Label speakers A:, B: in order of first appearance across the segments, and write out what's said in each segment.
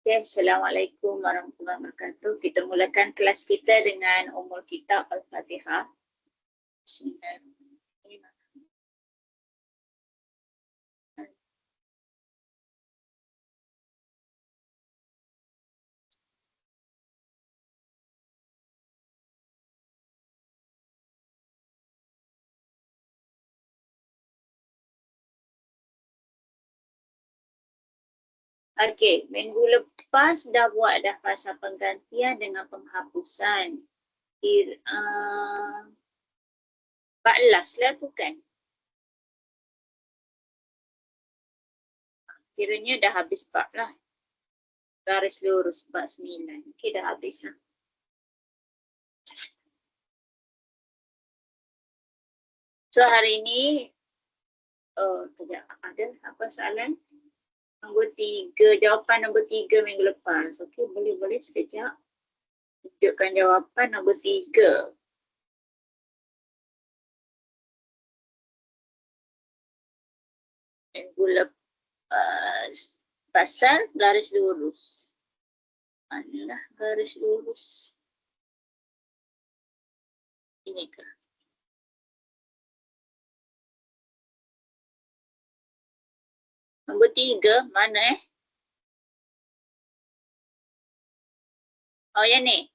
A: Okay, Assalamualaikum warahmatullahi wabarakatuh. Kita mulakan kelas kita dengan Ummul Kitab Al-Fatihah. Bismillahirrahmanirrahim. Okey, minggu lepas dah buat dah fasa penggantian dengan penghapusan. 14 lah tu kan? Kiranya dah habis 4 lah. Garis lurus 49. Okey, dah habis lah. So hari ini, sekejap, ada apa soalan? Nombor 3, jawapan nombor 3 minggu lepas. Okey, boleh sekejap. Tunjukkan jawapan nombor 3. Minggu lepas. Pasal garis lurus. Manalah garis lurus? Ini ke? Nombor 3, mana Oh, yang ni.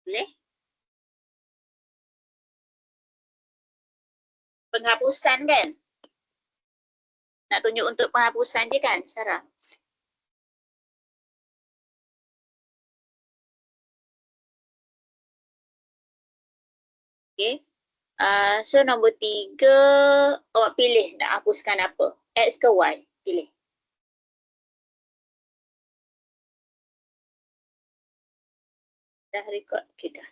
A: Boleh? Penghapusan kan? Nak tunjuk untuk penghapusan je kan, Sarah? Okay. So nombor 3, awak pilih nak hapuskan apa? X ke Y? Pilih. Dah record? Okay, dah.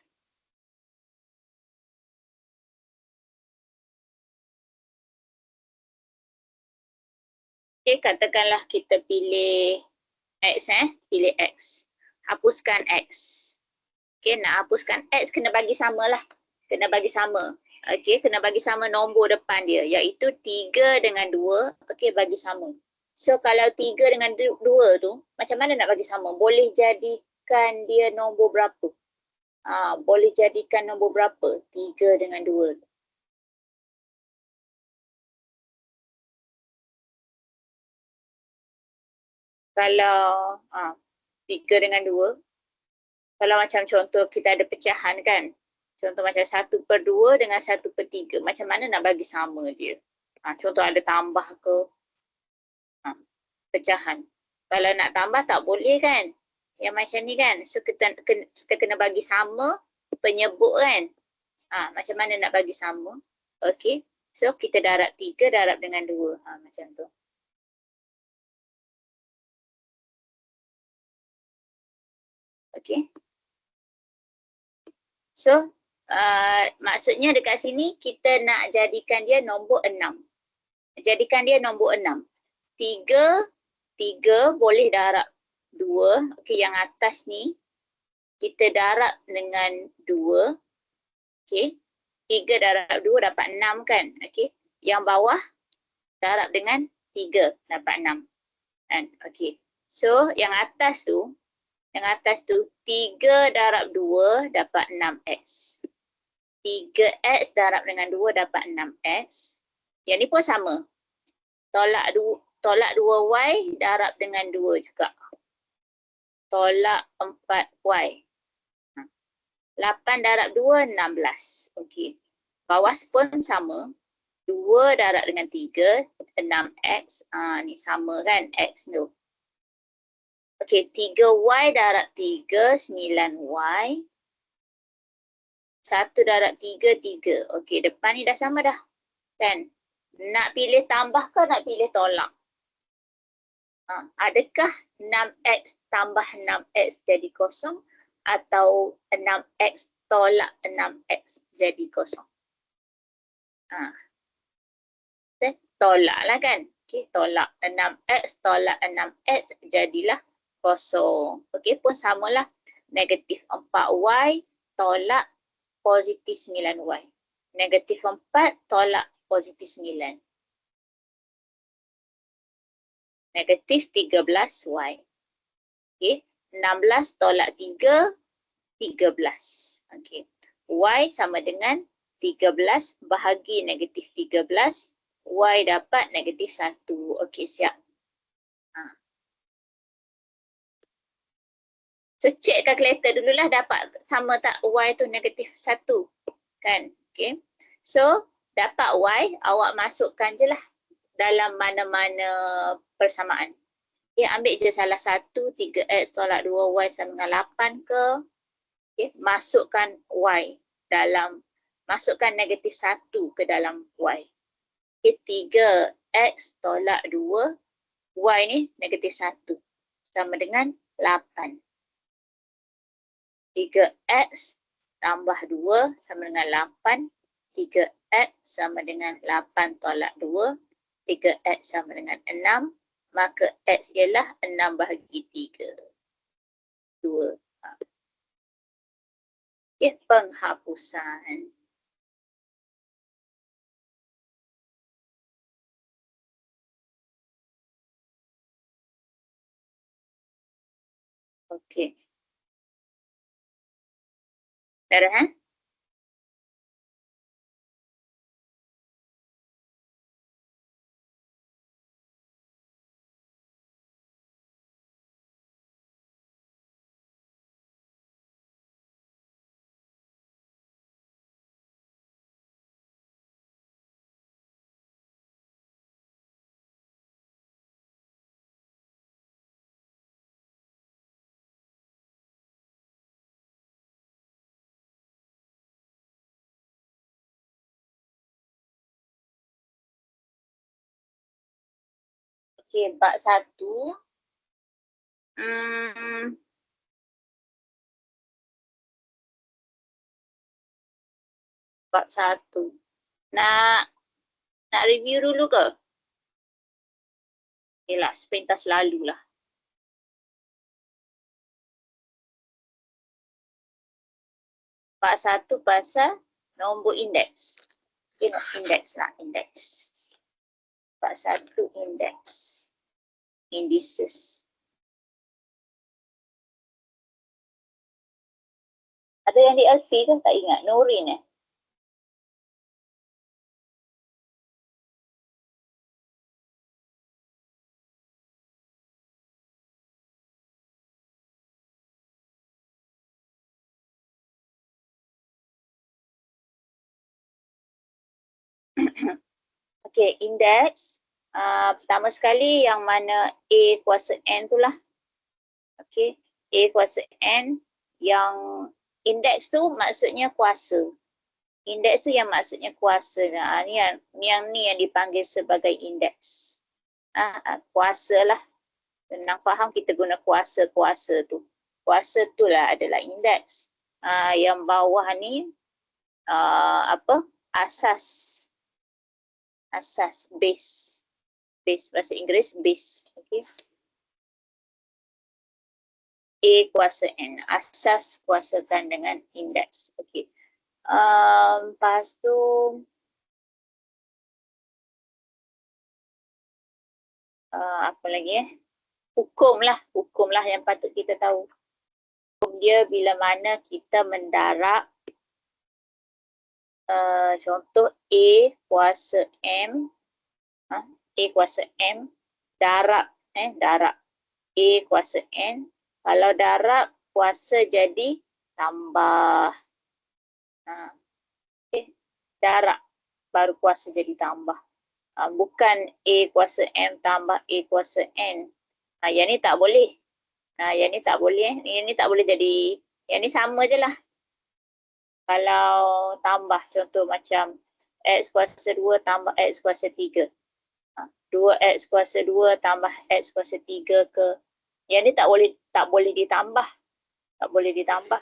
A: Okay, katakanlah kita pilih X pilih X. Hapuskan X. Okay, nak hapuskan X kena bagi sama lah. Kena bagi sama. Okay, kena bagi sama nombor depan dia, iaitu 3 dengan 2. Okay, bagi sama. So, kalau 3 dengan 2 tu, macam mana nak bagi sama? Boleh jadikan dia nombor berapa? Boleh jadikan nombor berapa? 3 dengan 2. Kalau 3 dengan 2, kalau macam contoh kita ada pecahan kan? Contoh macam 1/2 dengan 1/3. Macam mana nak bagi sama dia? Contoh ada tambah ke? Pecahan. Kalau nak tambah tak boleh kan? Yang macam ni kan? So kita kena bagi sama penyebut kan? Macam mana nak bagi sama? Okey. So kita darab 3 darab dengan 2. Macam tu. Okey. So maksudnya dekat sini kita nak jadikan dia nombor 6. Jadikan dia nombor 6. 3 boleh darab 2. Okey, yang atas ni kita darab dengan 2. Okey. 3 darab 2 dapat 6 kan? Okey. Yang bawah darab dengan 3 dapat 6. Kan? Okey. So, yang atas tu 3 darab 2 dapat 6x. 3x darab dengan 2 dapat 6x. Yang ni pun sama. Tolak 2y darab dengan 2 juga. Tolak 4y. 8 darab 2, 16. Okey. Bawah pun sama. 2 darab dengan 3, 6x. Ni sama kan, x tu. Okey, 3y darab 3, 9y. 1 darab 3, 3. Okey, depan ni dah sama dah. Kan? Nak pilih tambah ke nak pilih tolak? Adakah 6x tambah 6x jadi kosong? Atau 6x tolak 6x jadi kosong? Tolak lah kan? Okey, tolak 6x tolak 6x jadilah kosong. Okey, pun samalah. Negatif 4y tolak positif 9y. Negatif 4 tolak positif 9. negatif 13y. Okey, 16 tolak 3, 13. Okey, y sama dengan 13 bahagi negatif 13, y dapat negatif 1. Okey, siap. So, check kalkulator dululah dapat sama tak y tu negatif 1. Kan? Okay. So, dapat y, awak masukkan je lah dalam mana-mana persamaan. Okay, ambil je salah satu, 3x tolak 2y sama dengan 8 ke. Okay, masukkan y dalam, masukkan negatif 1 ke dalam y. Okay, 3x tolak 2, y ni negatif 1. Sama dengan 8. 3x tambah 2 sama dengan 8. 3x sama dengan 8 tolak 2. 3x sama dengan 6. Maka x ialah 6 bahagi 3. 2. Okay, penghapusan. Okey. Darah, okey, bab 1. Bab 1. Nak review dulu ke? Okeylah, sepintas lalulah. Bab 1 pasal nombor indeks. Okay, indeks lah, indeks. Bab 1 indeks. Indices. Ada yang di Alfi ke? Tak ingat. Norin Okey, indeks. Pertama sekali yang mana A kuasa N tu lah. Okey, A kuasa N. Yang indeks tu maksudnya kuasa. Indeks tu yang maksudnya kuasa. Ni yang dipanggil sebagai indeks. Kuasa lah. Senang faham kita guna kuasa-kuasa tu. Kuasa tu lah adalah indeks. Yang bawah ni asas. Asas, base. Base bahasa Inggeris, base. Okay. A kuasa N. Asas kuasakan dengan indeks. Okay. Lepas tu apa lagi Hukum lah yang patut kita tahu. Hukum dia bila mana kita mendarab contoh A kuasa M, A kuasa M, darab A kuasa N. Kalau darab kuasa jadi tambah. Darab baru kuasa jadi tambah. Bukan A kuasa M tambah A kuasa N. Yang ni tak boleh. Yang ni tak boleh. Yang ni tak boleh jadi. Yang ni sama je lah. Kalau tambah contoh macam X kuasa 2 tambah X kuasa 3. 2X kuasa 2 tambah X kuasa 3 ke. Yang ni tak boleh ditambah. Tak boleh ditambah.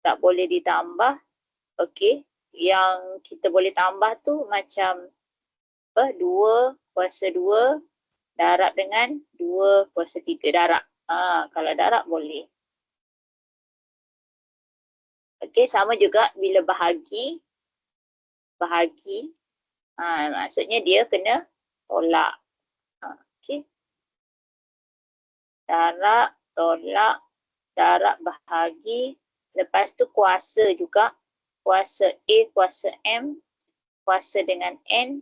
A: Tak boleh ditambah. Okey. Yang kita boleh tambah tu macam 2 kuasa 2 darab dengan 2 kuasa 3 darab. Kalau darab boleh. Okey, sama juga bila bahagi. Bahagi. Maksudnya dia kena tolak. Okey. Darab, tolak, darab bahagi. Lepas tu kuasa juga. Kuasa A, kuasa M, kuasa dengan N.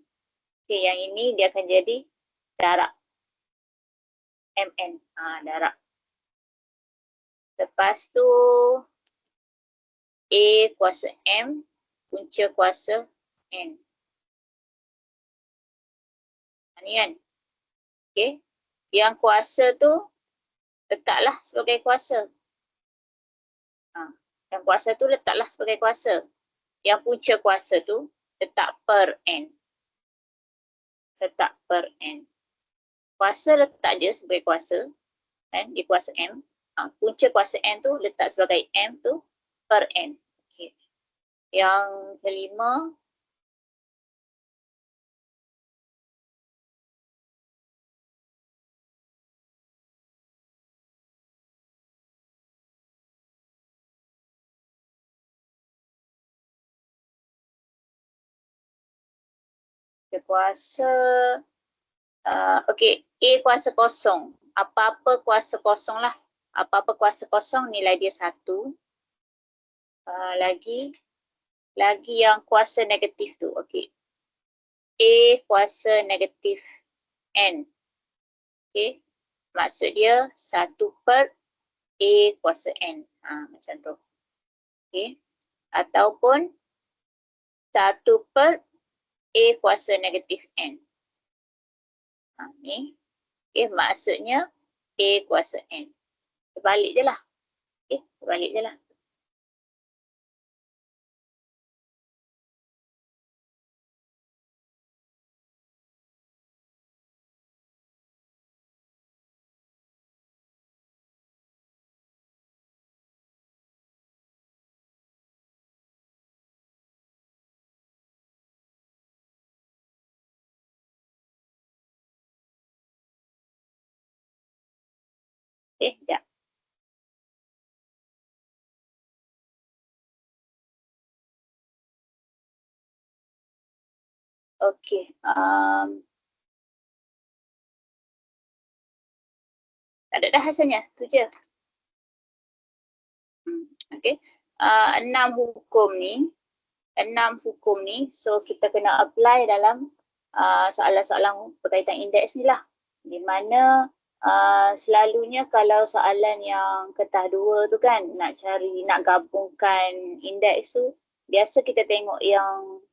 A: Okey, yang ini dia akan jadi darab. MN. Darab. Lepas tu A kuasa M, punca kuasa N. Ni kan? Okey. Yang kuasa tu letaklah sebagai kuasa. Yang kuasa tu letaklah sebagai kuasa. Yang punca kuasa tu letak per N. Letak per N. Kuasa letak je sebagai kuasa. Kan? Dia kuasa M. Punca kuasa N tu letak sebagai M tu per N. Okay. Yang kelima. Kuasa. Okey. A kuasa kosong. Apa-apa kuasa kosong lah. Apa-apa kuasa kosong nilai dia 1. Lagi yang kuasa negatif tu. Okey. A kuasa negatif N. Okey. Maksud dia 1 per A kuasa N. Macam tu. Okey. Ataupun 1 per A kuasa negatif N. Ni. Okey. Maksudnya A kuasa N. Terbalik je lah. Okey. Terbalik je lah. Okey. Sekejap. Okey. Tak ada dah hasilnya. Tu je. Okey. 6 hukum ni. So kita kena apply dalam soalan-soalan berkaitan indeks ni lah. Di mana selalunya kalau soalan yang ketah 2 tu kan, nak gabungkan indeks tu, biasa kita tengok yang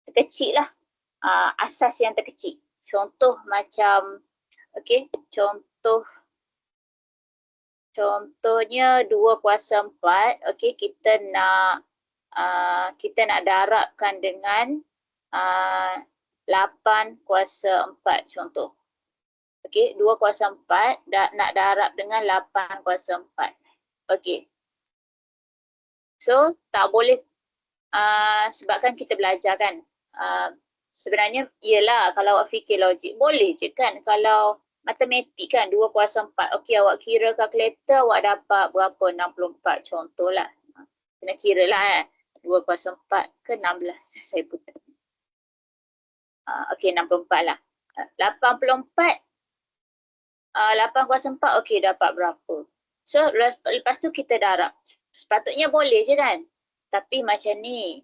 A: terkecil lah. Asas yang terkecil. Contoh macam, okey, contohnya 2 kuasa 4, okey, kita nak darabkan dengan 8 kuasa 4 contoh. Okey, 2 kuasa 4 nak darab dengan 8 kuasa 4. Okey. So, tak boleh sebabkan kita belajar kan. Sebenarnya, iyalah kalau awak fikir logik, boleh je kan. Kalau matematik kan, 2 kuasa 4. Okey, awak kira kalkulator, awak dapat berapa? 64 contohlah. Kena kira lah 2 kuasa 4 ke 16. Saya putar. Okey, 64 lah. 84. 8 kuasa 4, okey, dapat berapa? So, lepas tu kita darab. Sepatutnya boleh je kan? Tapi macam ni,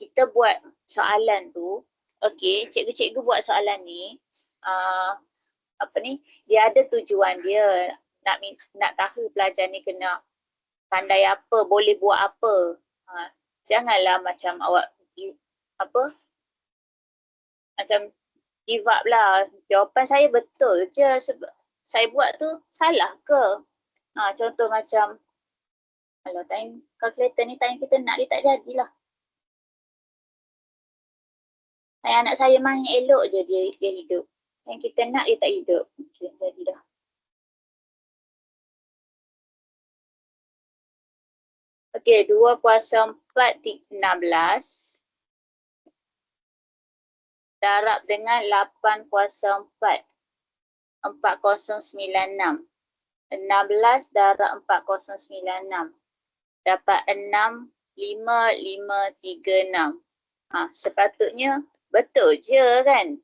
A: kita buat soalan tu, okey, cikgu-cikgu buat soalan ni, dia ada tujuan dia. Nak tahu pelajar ni kena pandai apa, boleh buat apa. Janganlah macam awak, macam give up lah. Jawapan saya betul je. Sebab saya buat tu salah ke? Contoh macam, kalau time calculator ni time kita nak dia tak jadilah. Anak saya main elok je dia hidup. Yang kita nak dia tak hidup. Okay, jadi dah. Okey, 2 kuasa 4, 16. Darab dengan 8 kuasa 4. 4096. 16 darab 4096. Dapat 65536. Sepatutnya betul je kan?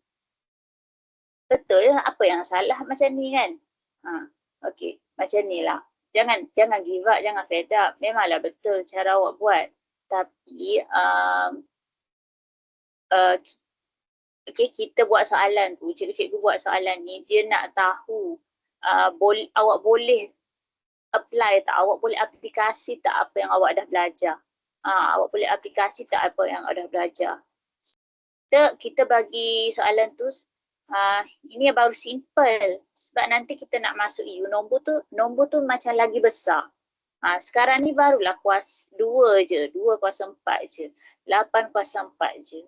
A: betul lah, apa yang salah macam ni kan? Ha, okey, macam ni lah. Jangan give up, jangan fed up. Memanglah betul cara awak buat. Tapi uh, okey, kita buat soalan tu, cikgu-cikgu buat soalan ni, dia nak tahu awak boleh apply tak, awak boleh aplikasi tak apa yang awak dah belajar. Awak boleh aplikasi tak apa yang awak dah belajar. Kita bagi soalan tu, ini baru simple. Sebab nanti kita nak masuk EU, nombor tu macam lagi besar. Sekarang ni barulah kuasa 2 je, 2 kuasa 4 je, 8 kuasa 4 je.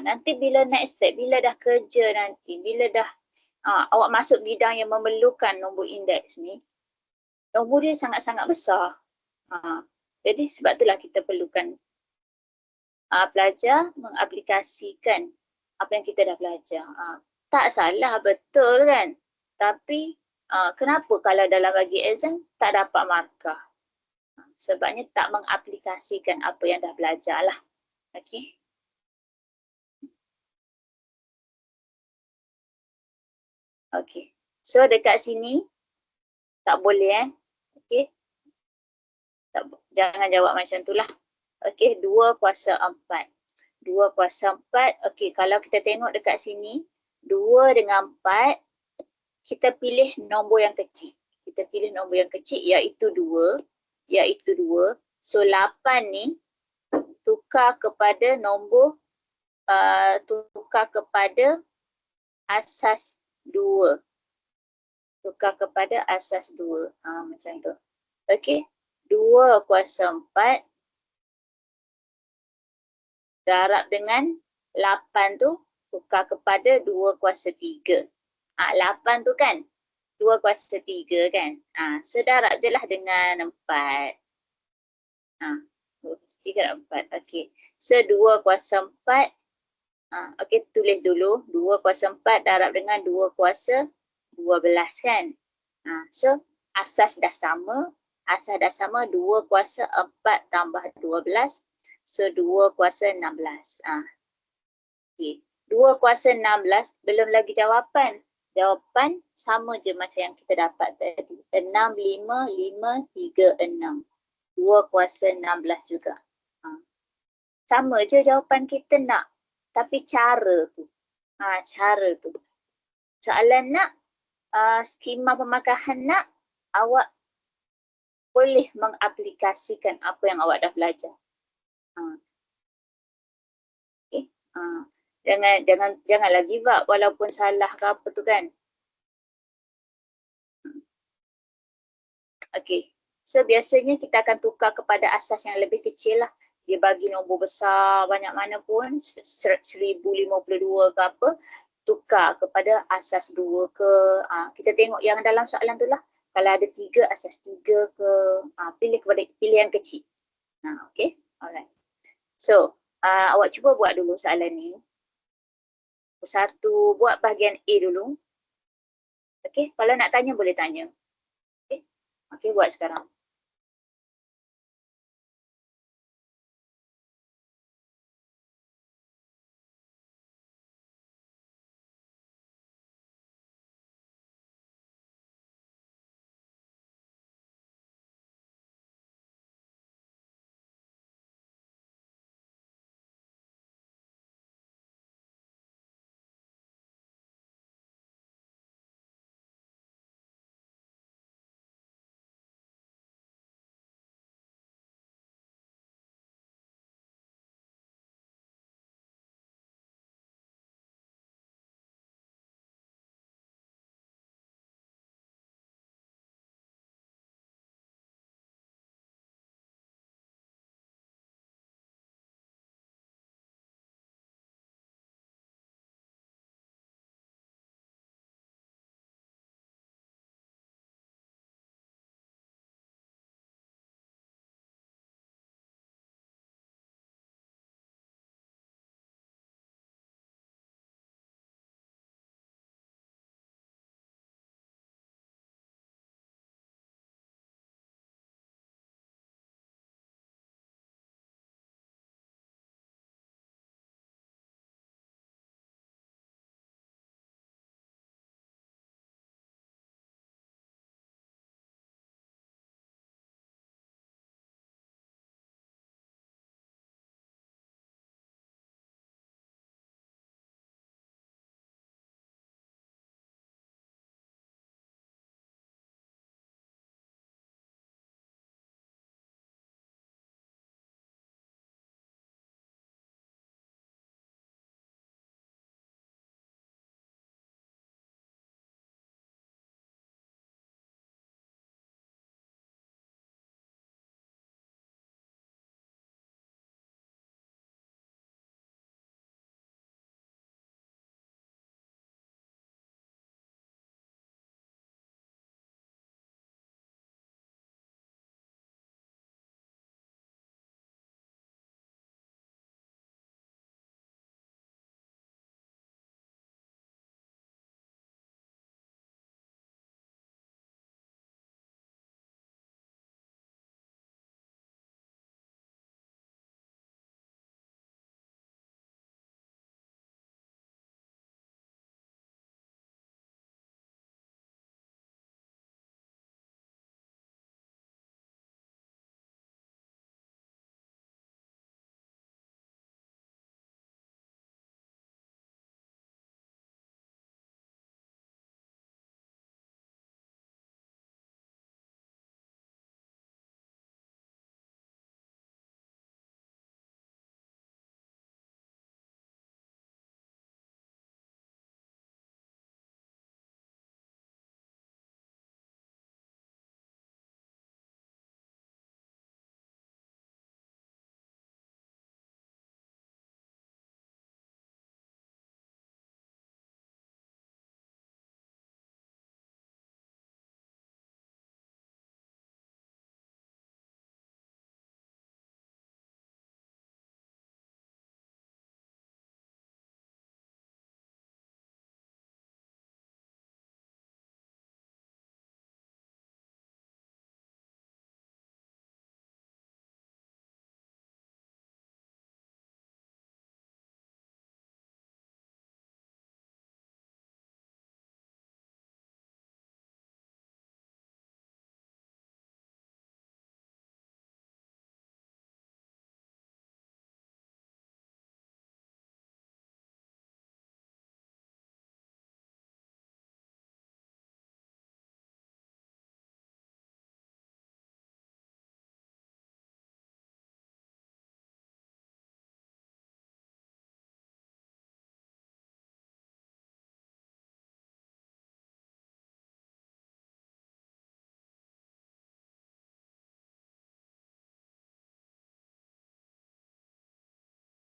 A: Nanti bila next step, bila dah kerja nanti, bila dah awak masuk bidang yang memerlukan nombor indeks ni, nombor dia sangat-sangat besar. Jadi sebab itulah kita perlukan pelajar mengaplikasikan apa yang kita dah belajar. Tak salah, betul kan? Tapi kenapa kalau dalam bagi exam tak dapat markah? Sebabnya tak mengaplikasikan apa yang dah belajar lah. Okey. Okey. So dekat sini tak boleh okey. Jangan jawab macam tu lah. Okey, 2 kuasa 4. 2 kuasa 4. Okey, kalau kita tengok dekat sini, 2 dengan 4, kita pilih nombor yang kecil. Kita pilih nombor yang kecil iaitu 2. So 8 ni tukar kepada nombor, tukar kepada asas 2. Tukar kepada asas 2. Macam tu. Okey. 2 kuasa 4 darab dengan 8 tu tukar kepada 2 kuasa 3. 8 tu kan 2 kuasa 3 kan. So darab je lah dengan 4. 2 kuasa 3 dan 4. Okey. So 2 kuasa 4. Okey, tulis dulu. 2 kuasa 4 darab dengan 2 kuasa 12 kan. So asas dah sama. Asas dah sama, 2 kuasa 4 tambah 12. So 2 kuasa 16. Okay. 2 kuasa 16 belum lagi jawapan. Jawapan sama je macam yang kita dapat tadi. 6, 5, 5, 3, 6. 2 kuasa 16 juga. Sama je jawapan kita nak. Tapi cara tu. Cara tu. Soalan nak, skema pemarkahan nak, awak boleh mengaplikasikan apa yang awak dah belajar. Okay. Janganlah give up walaupun salah ke apa tu kan. Okay. So biasanya kita akan tukar kepada asas yang lebih kecil lah. Dia bagi nombor besar banyak mana pun, 1052 ke apa, tukar kepada asas 2 ke. Kita tengok yang dalam soalan tu lah. Kalau ada 3, asas 3 ke. Pilih yang kecil. Okay. Alright. So, awak cuba buat dulu soalan ni. Satu, buat bahagian A dulu. Okay, kalau nak tanya boleh tanya. Okay, buat sekarang.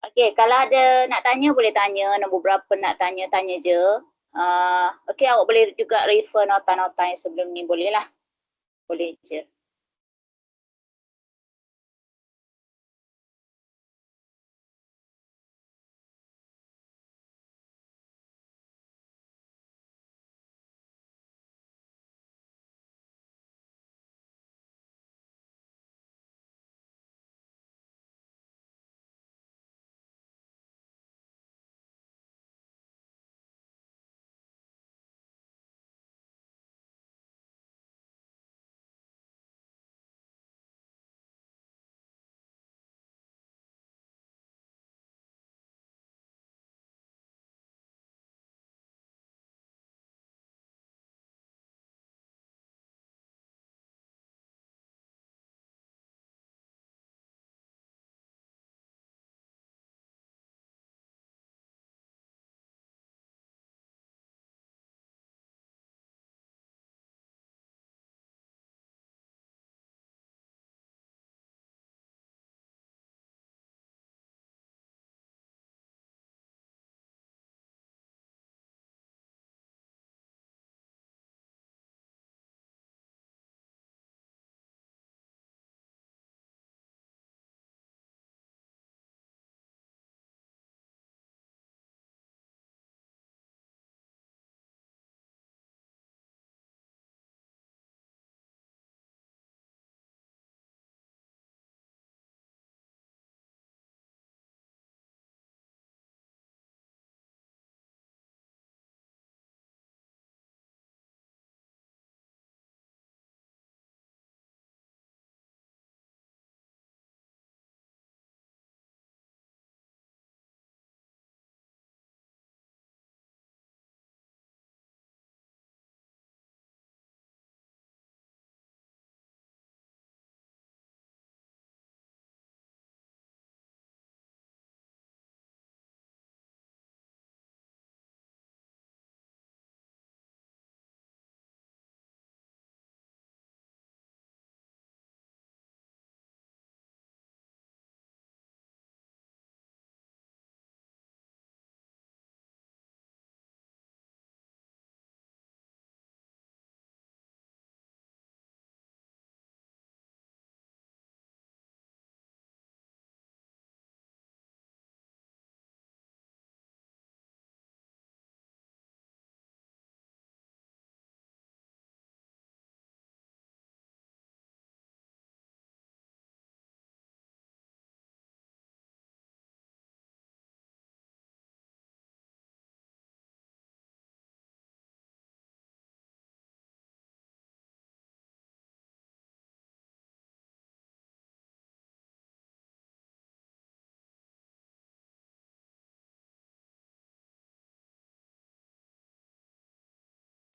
A: Okey, kalau ada nak tanya boleh tanya, nombor berapa nak tanya, tanya je. Okey, awak boleh juga refer nota-nota yang sebelum ni, bolehlah. Boleh je.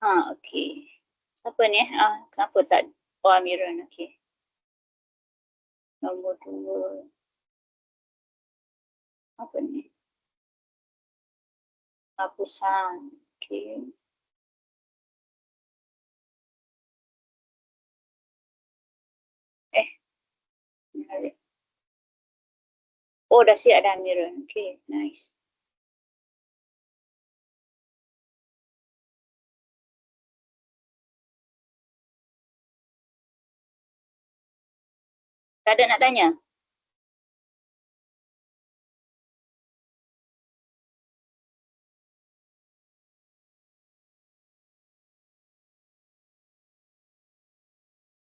A: Okey. Siapa ni? Kenapa tak, oh Amirul, okey. Nombor 2, apa ni? Hapusan, okey. Menarik. Oh, dah siap dah Amirul, okey, nice. Tak ada nak tanya?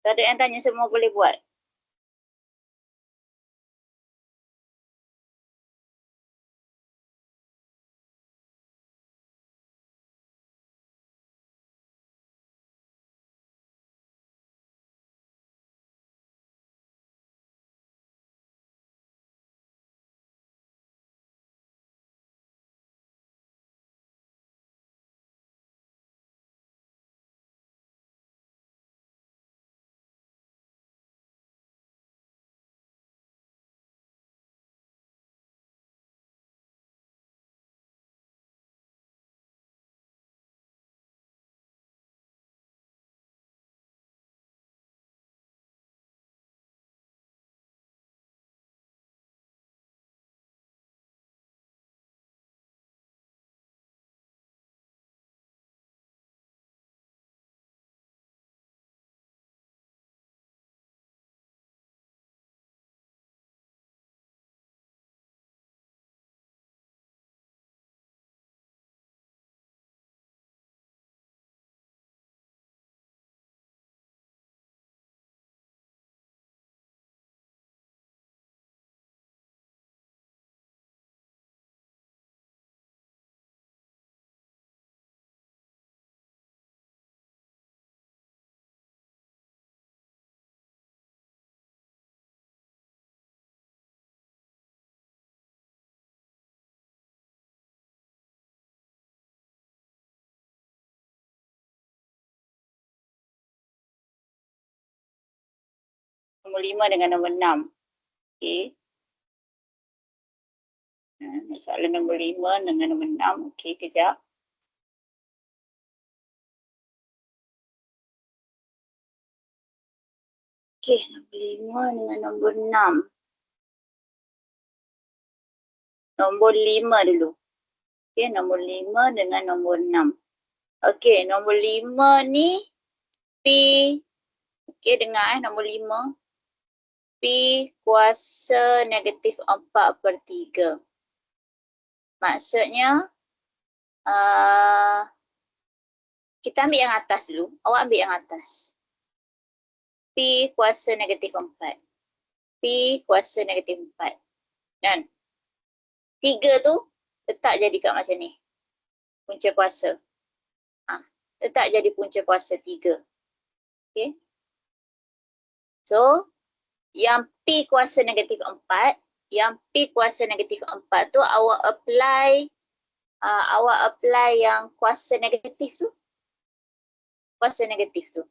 A: Tak ada yang tanya, semua boleh buat? nombor 5 dengan nombor 6. Okey. Soalan nombor 5 dengan nombor 6. Okey, kejap. Okey, nombor 5 dengan nombor 6. Nombor 5 dulu. Okey, nombor 5 dengan nombor 6. Okey, nombor 5 ni P. Okey, dengar nombor 5. P kuasa negatif 4/3. Maksudnya, kita ambil yang atas dulu. Awak ambil yang atas. P kuasa negatif 4. P kuasa negatif 4. Dan 3 tu letak jadi kat macam ni. Punca kuasa. Letak jadi punca kuasa 3. Okay. So, yang P kuasa negatif 4, yang P kuasa negatif 4 tu awak apply yang kuasa negatif tu. Kuasa negatif tu.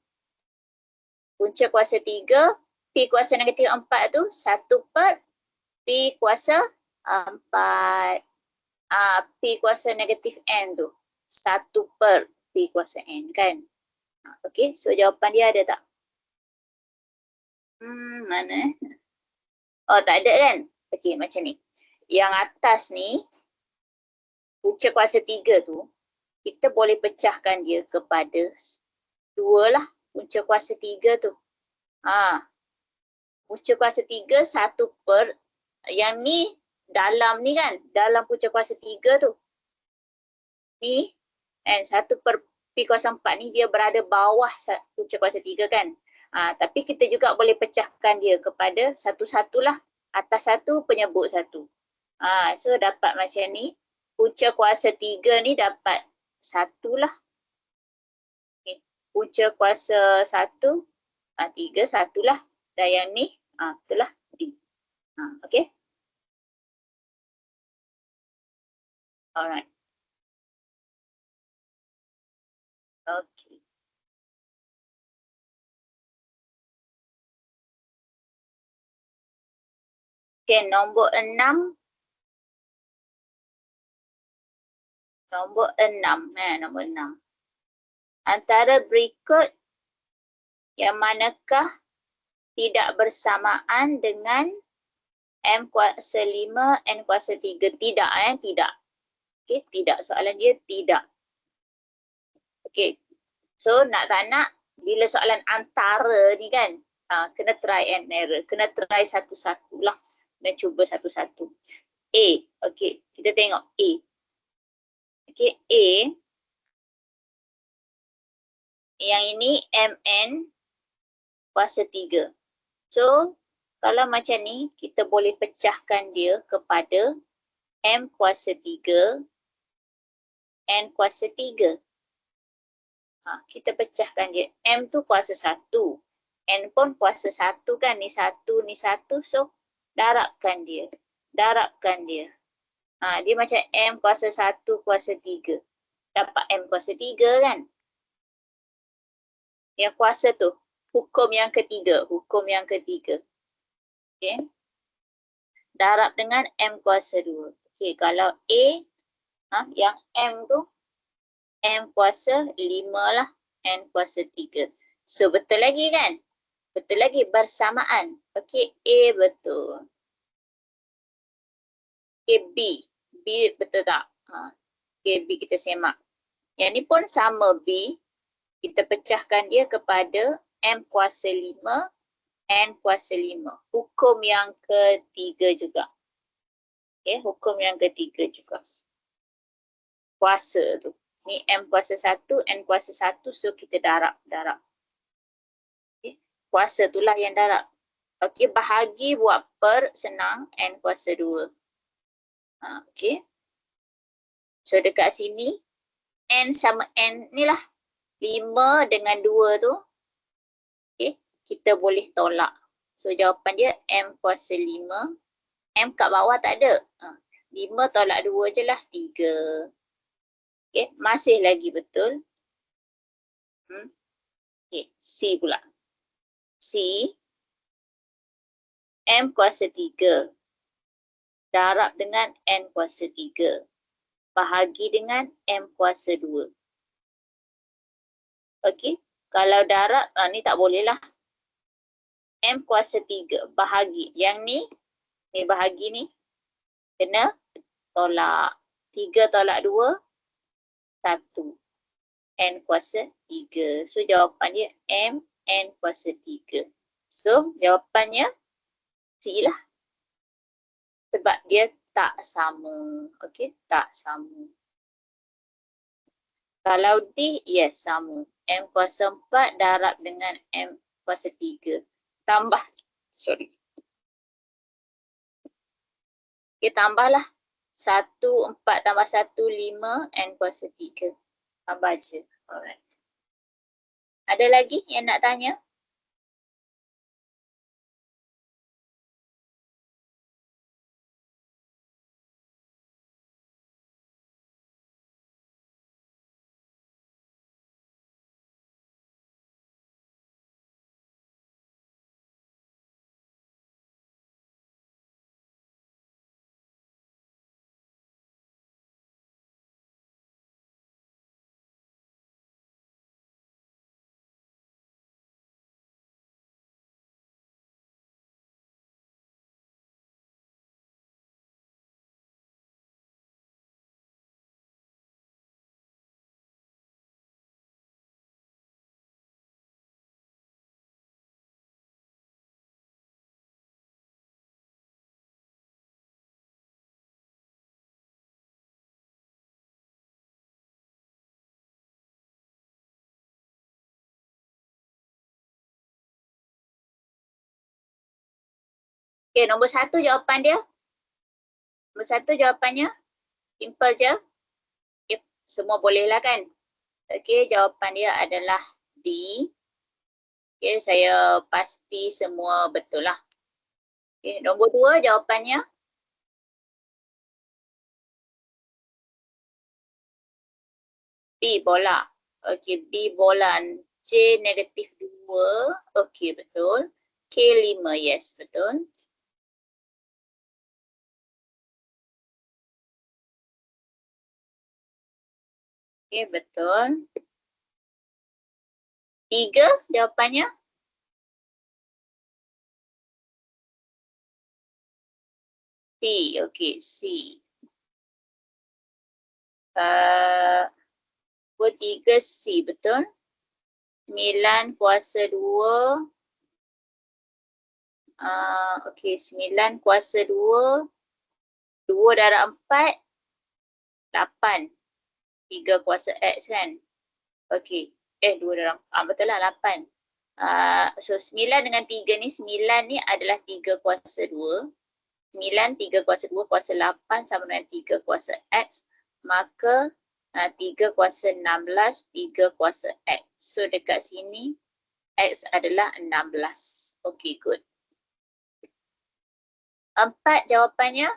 A: Punca kuasa 3, P kuasa negatif 4 tu 1/P kuasa 4. P kuasa negatif N tu 1/P kuasa N kan. Okey, so jawapan dia ada tak? Mana? Oh, tak ada kan? Okey, macam ni. Yang atas ni, punca kuasa 3 tu, kita boleh pecahkan dia kepada 2 lah. Punca kuasa 3 tu. Punca kuasa 3, 1/, yang ni dalam ni kan, dalam punca kuasa 3 tu. Ni, and 1/P kuasa 4 ni dia berada bawah punca kuasa 3 kan. Tapi kita juga boleh pecahkan dia kepada satu-satu lah. Atas satu, penyebut satu. So dapat macam ni. Punca kuasa 3 ni dapat 1 lah. Okay. Punca kuasa 1, 3, 1 lah. Dan yang ni, betul lah D. Okay. Alright. Okay. Okay, nombor 6. Nombor 6. Nombor 6. Antara berikut yang manakah tidak bersamaan dengan M kuasa 5, N kuasa 3? Tidak, tidak. Okay, tidak. Soalan dia tidak. Okay. So, nak tak nak, bila soalan antara ni kan, kena try and error. Kena try satu-satu lah. Kena cuba satu-satu. A. Okay, kita tengok A. Okay, A. Yang ini MN kuasa 3. So, kalau macam ni, kita boleh pecahkan dia kepada M kuasa 3, N kuasa 3. Kita pecahkan dia. M tu kuasa 1. N pun kuasa 1 kan. Ni 1, ni 1. So, darabkan dia. Darabkan dia. Dia macam M kuasa 1, kuasa 3. Dapat M kuasa 3 kan. Yang kuasa tu. Hukum yang ketiga. Hukum yang ketiga. Okay. Darab dengan M kuasa 2. Okay, kalau A, yang M tu, M kuasa 5 lah, N kuasa 3. So, betul lagi kan? Betul lagi, bersamaan. Okay, A betul. Okay, B. B betul tak? Okay, B kita semak. Yang ni pun sama B. Kita pecahkan dia kepada M kuasa 5, N kuasa 5. Hukum yang ketiga juga. Okay, hukum yang ketiga juga. Kuasa tu. Ni M kuasa 1, N kuasa 1, so kita darab. Okay. Kuasa itulah yang darab. Okay, bahagi buat per, senang, N kuasa 2. Okay. So dekat sini, N sama N ni lah. 5 dengan 2 tu. Okay, kita boleh tolak. So jawapan dia M kuasa 5. M kat bawah tak ada. 5 tolak 2 je lah, 3. Okay, masih lagi betul. Okay, C pula. C, M kuasa 3. Darab dengan N kuasa 3. Bahagi dengan M kuasa 2. Okey. Kalau darab, ni tak boleh lah. M kuasa 3. Bahagi. Yang ni bahagi ni. Kena tolak. 3 tolak 2, 1. N kuasa 3. So, jawapan dia M, N kuasa 3. So, jawapannya C lah. Sebab dia tak sama. Okey, tak sama. Kalau D, yes, sama. M kuasa 4 darab dengan M kuasa 3. Tambah. Sorry. Okey, tambahlah. 1, 4 tambah 1, 5, N kuasa 3. Tambah je. Alright. Ada lagi yang nak tanya? Okey, nombor 1 jawapan dia. Nombor 1 jawapannya. Simple je. Okay, semua boleh lah kan? Okey, jawapan dia adalah D. Okey, saya pasti semua betul lah. Okey, nombor 2 jawapannya. B bola. Okey, B bola. C negatif 2. Okey, betul. K 5, yes, betul. Okey, betul. 3 jawapannya. C, okey, C. 3 C, betul. 9 kuasa 2. Okey, 9 kuasa 2. 2 darab 4. 8. 3 kuasa X kan. Okey. 2 darab, betul lah 8. So 9 dengan 3 ni, 9 ni adalah 3 kuasa 2. 9, 3 kuasa 2 kuasa 8 sama dengan 3 kuasa X. Maka 3 kuasa 16, 3 kuasa X. So dekat sini, X adalah 16. Okey, good. 4 jawapannya.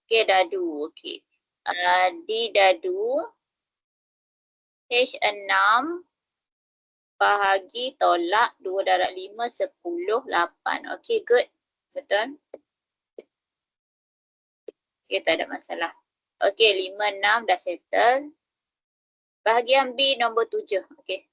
A: Okey, dadu. Okey. D dadu. H 6. Bahagi tolak 2 darab 5, 10, 8. Okey, good. Betul. Okey, tak ada masalah. Okey, 5, 6 dah settle. Bahagian B nombor 7. Okey.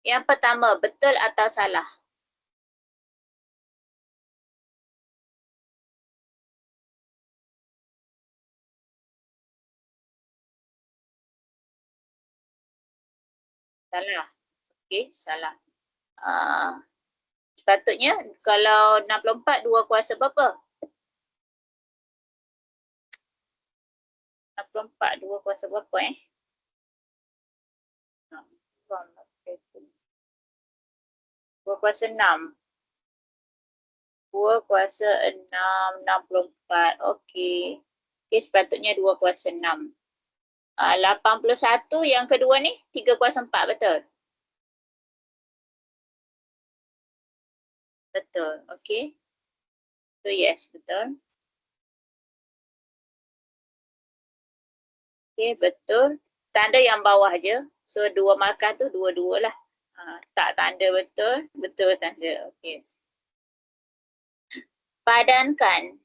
A: Yang pertama, betul atau salah? Salah. Okey, salah. Sepatutnya kalau 64, 2 kuasa berapa? 64, 2 kuasa berapa 2 kuasa 6. 2 kuasa 6, 64. Okey. Okey, sepatutnya 2 kuasa 6. 81 yang kedua ni 3 kuasa 4, betul? Betul, okey. So yes, betul. Okey, betul. Tanda yang bawah je. So 2 markah tu 2-2 lah. Tak tanda betul, betul tanda. Okey. Padankan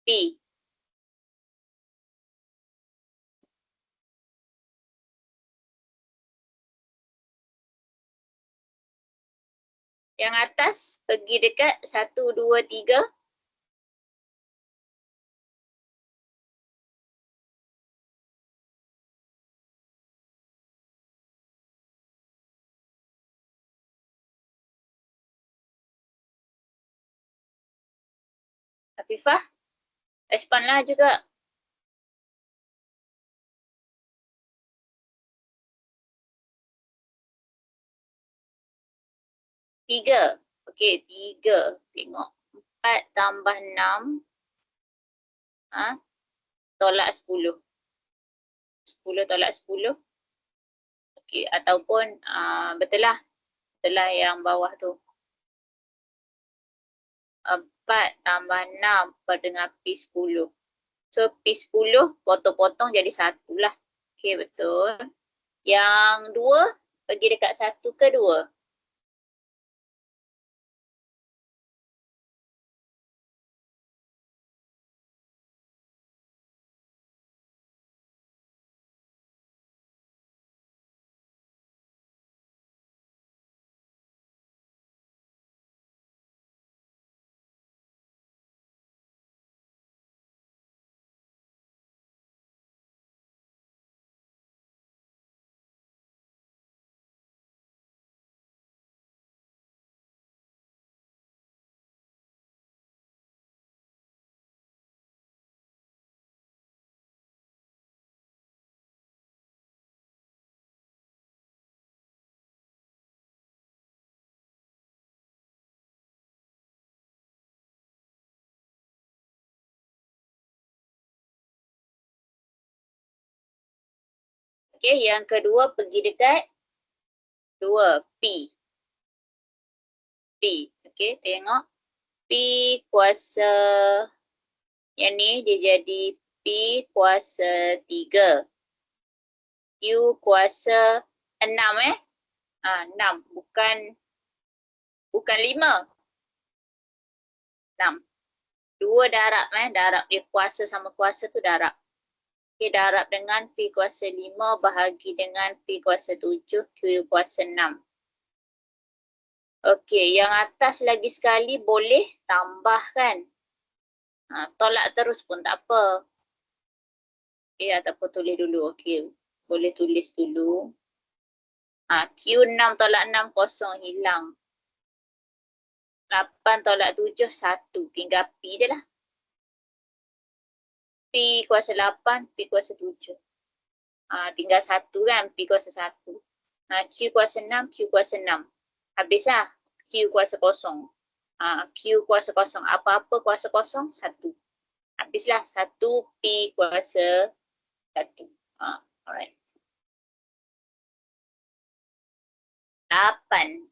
A: P. Yang atas pergi dekat 1, 2, 3. Afifah, respon lah juga. 3. Okey, 3. Tengok. 4 tambah 6. Tolak 10. 10 tolak 10. Okey, ataupun betul lah. Betul lah yang bawah tu. 4 tambah 6 dengan P10. So P10 potong-potong jadi 1 lah. Okey, betul. Yang 2 pergi dekat 1 ke 2? Okey, yang kedua pergi dekat 2, P. P. Okey, tengok. P kuasa yang ni dia jadi P kuasa 3. Q kuasa 6 6 bukan 5. 6. 2 darab darab dia kuasa sama kuasa tu darab. Okey, darab dengan P kuasa 5 bahagi dengan P kuasa 7, Q kuasa 6. Okey, yang atas lagi sekali boleh tambahkan. Tolak terus pun tak apa. Okey, ataupun tulis dulu. Okey, boleh tulis dulu. Q6 tolak 6 kosong, hilang. 8 tolak 7, 1. Tinggal P je lah. P kuasa 8, P kuasa 7. Tinggal 1 kan, P kuasa 1. Q kuasa 6, Q kuasa 6. Habis lah. Q kuasa kosong. Q kuasa kosong. Apa-apa kuasa kosong, 1. Habislah 1 P kuasa 1. Alright. 8.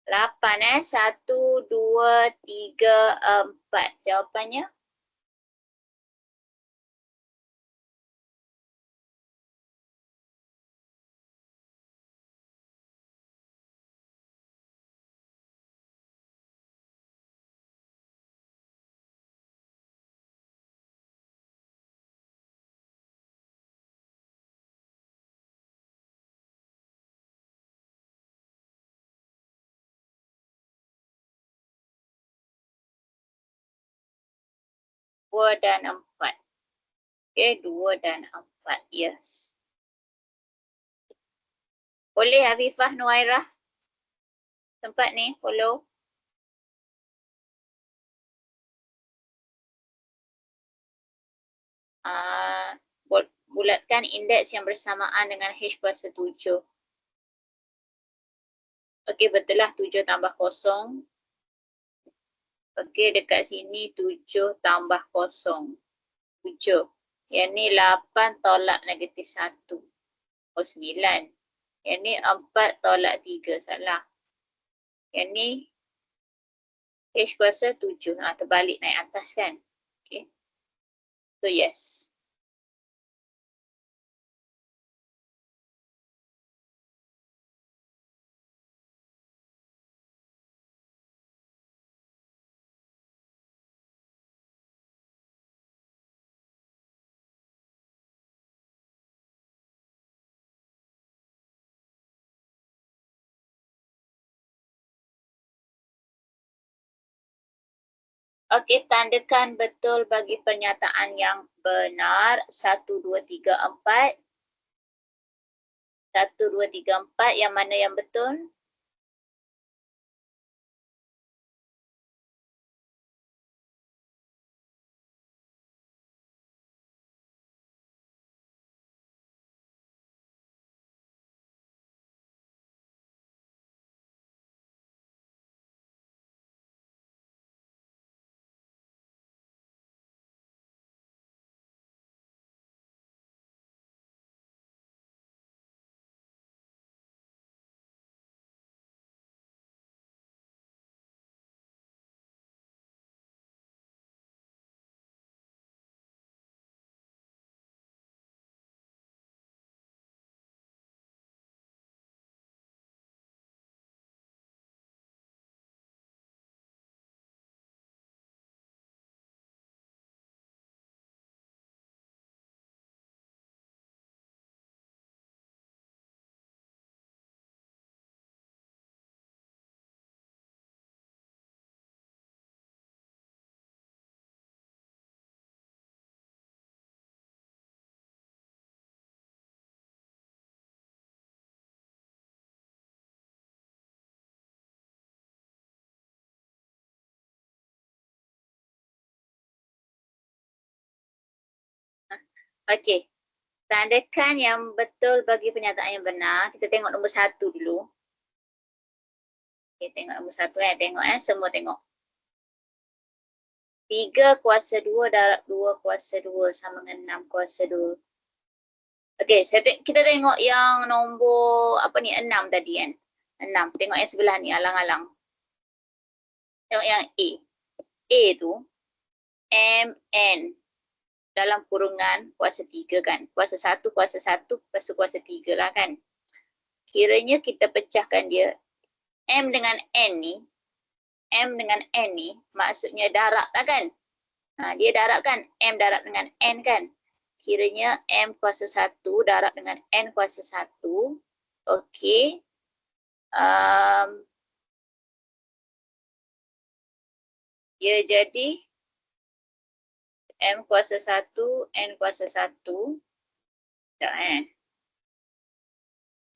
A: 8 1, 2, 3, 4. Jawapannya? Dua dan 4. Okay, 2 dan 4. Yes. Boleh Afifah, Nuairah? Tempat ni, follow. bulatkan indeks yang bersamaan dengan H kuasa 7. Okey, betul lah 7 tambah 0. Okey, dekat sini 7 tambah 0. 7. Yang ni 8 tolak negatif 1. Oh, 9. Yang ni 4 tolak 3. Salah. Yang ni H kuasa 7. Terbalik naik atas kan? Okay. So, yes. Okey, tandakan betul bagi pernyataan yang benar. 1, 2, 3, 4. 1, 2, 3, 4. Yang mana yang betul? Okey. Tandakan yang betul bagi pernyataan yang benar. Kita tengok nombor 1 dulu. Okay, tengok nombor 1 Tengok semua tengok. 3 kuasa 2 darab 2 kuasa 2 sama dengan 6 kuasa 2. Okey, kita tengok yang nombor 6 tadi kan. 6. Tengok yang sebelah ni alang-alang. Tengok yang A. A tu MN dalam kurungan kuasa 3 kan. Kuasa 1, kuasa 1, lepas tu kuasa 3 lah kan. Kiranya kita pecahkan dia. M dengan N ni, M dengan N ni maksudnya darab lah kan. Dia darab kan. M darab dengan N kan. Kiranya M kuasa 1 darab dengan N kuasa 1. Okey. Dia jadi M kuasa 1, N kuasa 1.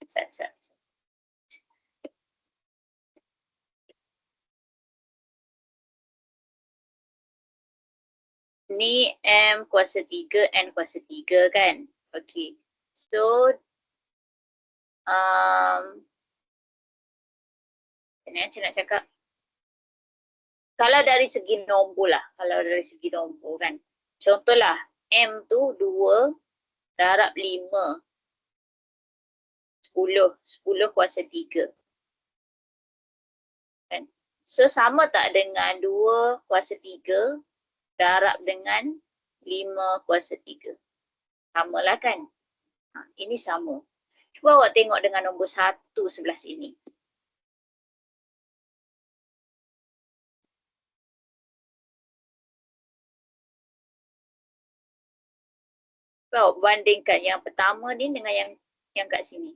A: Sekejap Ni M kuasa 3, N kuasa 3 kan. Okey. So, macam nak cakap. Kalau dari segi nombor lah. Kalau dari segi nombor kan. Contohlah, M tu 2 darab 5. 10 kuasa 3. Kan? So, sama tak dengan 2 kuasa 3 darab dengan 5 kuasa 3. Sama lah kan? Ini sama. Cuba awak tengok dengan nombor 1 sebelah sini. Cuba awak bandingkan yang pertama ni dengan yang kat sini.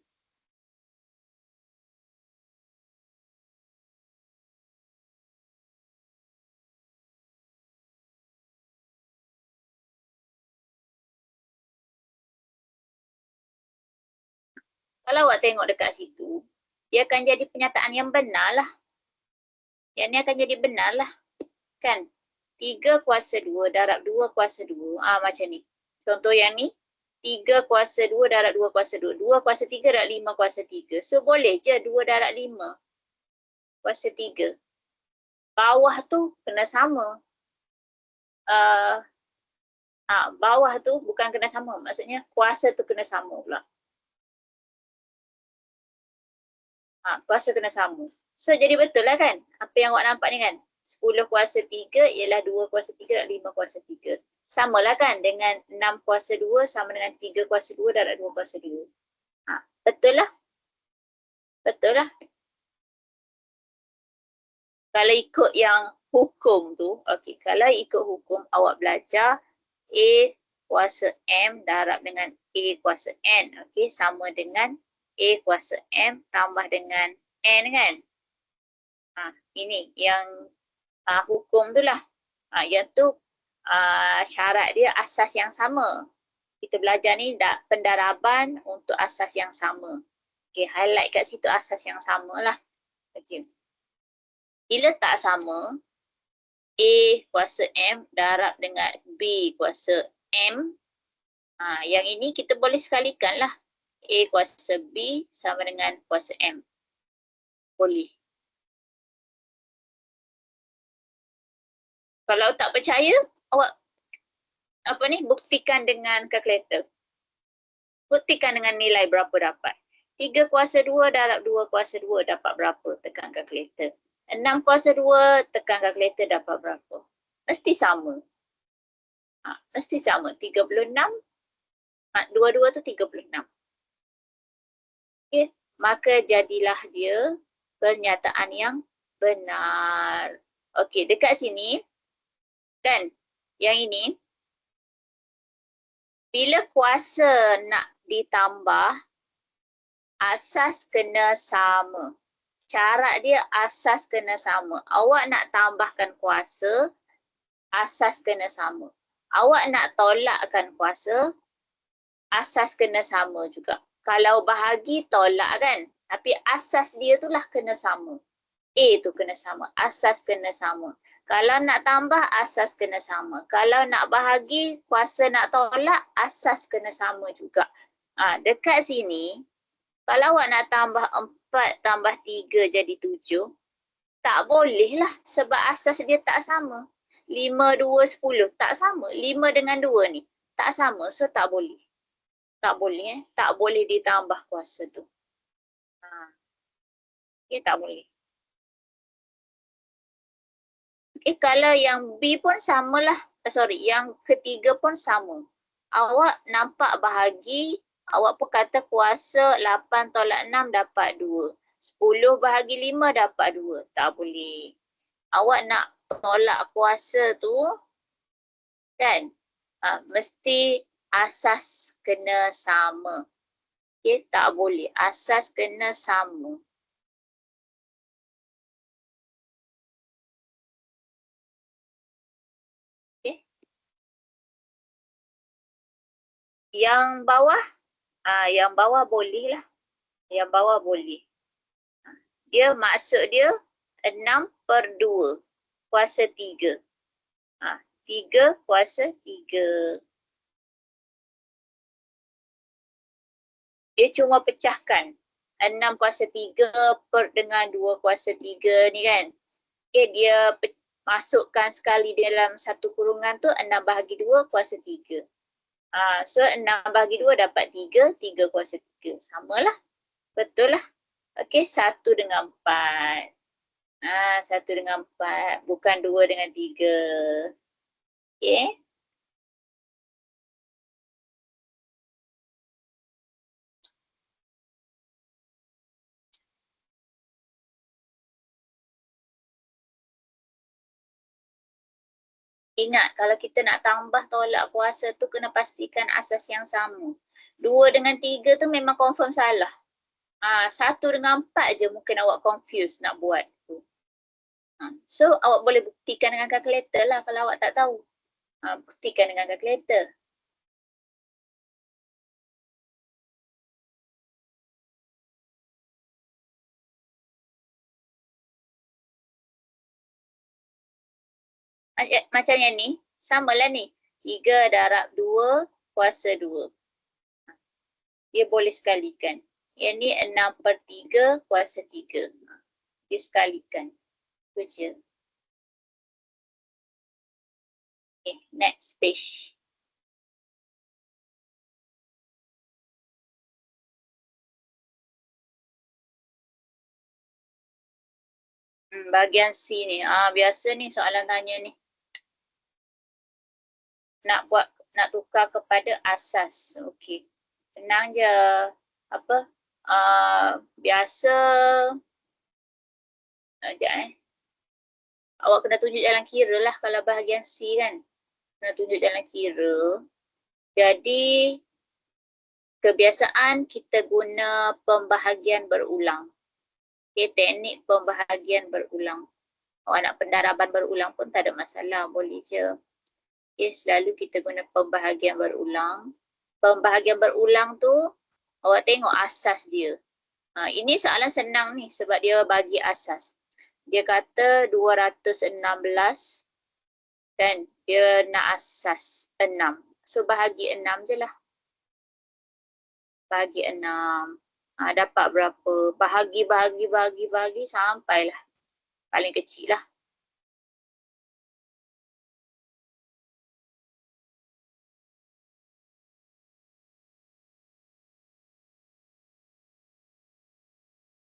A: Kalau awak tengok dekat situ, dia akan jadi pernyataan yang benar lah. Yang ni akan jadi benar lah. Kan? 3 kuasa 2 darab 2 kuasa 2. Macam ni. Contoh yang ni. 3 kuasa 2 darab 2 kuasa 2. 2 kuasa 3 darab 5 kuasa 3. So boleh je 2 darab 5 kuasa 3. Bawah tu kena sama. Bawah tu bukan kena sama. Maksudnya kuasa tu kena sama pula. Kuasa kena sama. So jadi betul lah kan? Apa yang awak nampak ni kan? 10 kuasa 3 ialah 2 kuasa 3 dan 5 kuasa 3. Sama lah kan dengan 6 kuasa 2 sama dengan 3 kuasa 2 darab 2 kuasa 2. Betul lah. Betul lah. Kalau ikut yang hukum tu, okey, kalau ikut hukum awak belajar A kuasa M darab dengan A kuasa N, okey, sama dengan A kuasa M tambah dengan N kan? Ini yang hukum tu lah. Yang tu syarat dia asas yang sama. Kita belajar ni pendaraban untuk asas yang sama. Okey, highlight kat situ asas yang sama lah. Okey. Bila tak sama, A kuasa M darab dengan B kuasa M. Yang ini kita boleh sekalikan lah. A kuasa B sama dengan kuasa M. Boleh. Kalau tak percaya, awak buktikan dengan kalkulator. Buktikan dengan nilai berapa dapat. 3 kuasa 2 darab 2 kuasa 2 dapat berapa? Tekan kalkulator. 6 kuasa 2 tekan kalkulator dapat berapa? Mesti sama. Mesti sama. 36. Dua-dua tu 36. Okey. Maka jadilah dia pernyataan yang benar. Okey, dekat sini kan yang ini bila kuasa nak ditambah asas kena sama. Syarat dia asas kena sama. Awak nak tambahkan kuasa, asas kena sama. Awak nak tolakkan kuasa, asas kena sama juga. Kalau bahagi tolak kan, tapi asas dia tu lah kena sama. A tu kena sama, asas kena sama. Kalau nak tambah, asas kena sama. Kalau nak bahagi, kuasa nak tolak, asas kena sama juga. Dekat sini, kalau awak nak tambah 4 tambah 3 jadi 7, tak boleh lah sebab asas dia tak sama. 5, 2, 10 tak sama. 5 dengan 2 ni tak sama, so tak boleh. Tak boleh tak boleh ditambah kuasa tu. Okay, tak boleh. Kalau yang B pun samalah. Yang ketiga pun sama. Awak nampak bahagi, awak pun kata kuasa 8 tolak 6 dapat 2. 10 bahagi 5 dapat 2. Tak boleh. Awak nak tolak kuasa tu, kan? Mesti asas kena sama. Okay, tak boleh. Asas kena sama. Yang bawah boleh lah. Yang bawah boleh. Dia maksud dia 6/2 kuasa 3. 3 kuasa 3. Dia cuma pecahkan 6 kuasa 3 per dengan 2 kuasa 3 ni kan. Okay, dia masukkan sekali dalam satu kurungan tu 6 bahagi 2 kuasa 3. So 6 bahagi 2 dapat 3, 3 kuasa 3. Samalah. Betul lah. Okey, 1 dengan 4. 1 dengan 4. Bukan 2 dengan 3. Okey. Ingat, kalau kita nak tambah tolak kuasa tu kena pastikan asas yang sama. 2 dengan 3 tu memang confirm salah. 1 dengan 4 je mungkin awak confuse nak buat tu. So awak boleh buktikan dengan kalkulator lah kalau awak tak tahu. Buktikan dengan kalkulator. Macam yang ni, samalah ni. 3 darab 2 kuasa 2. dia boleh sekalikan. Yang ni 6/3 kuasa 3. Dia sekalikan. Itu je. Okay, next page. Bahagian C ni. Biasa ni soalan tanya ni. Nak tukar kepada asas. Okey. Senang je. Apa? Biasa. Sekejap Awak kena tunjuk jalan kira lah kalau bahagian C kan. Kena tunjuk jalan kira. Jadi, kebiasaan kita guna pembahagian berulang. Okay, teknik pembahagian berulang. Awak nak pendaraban berulang pun tak ada masalah. Boleh je. Okay, selalu kita guna pembahagian berulang. Pembahagian berulang tu, awak tengok asas dia. Ini soalan senang ni sebab dia bagi asas. Dia kata 216 kan. Dia nak asas 6. So, bahagi 6 je lah. Bahagi 6. Dapat berapa? Bahagi sampailah. Paling kecil lah.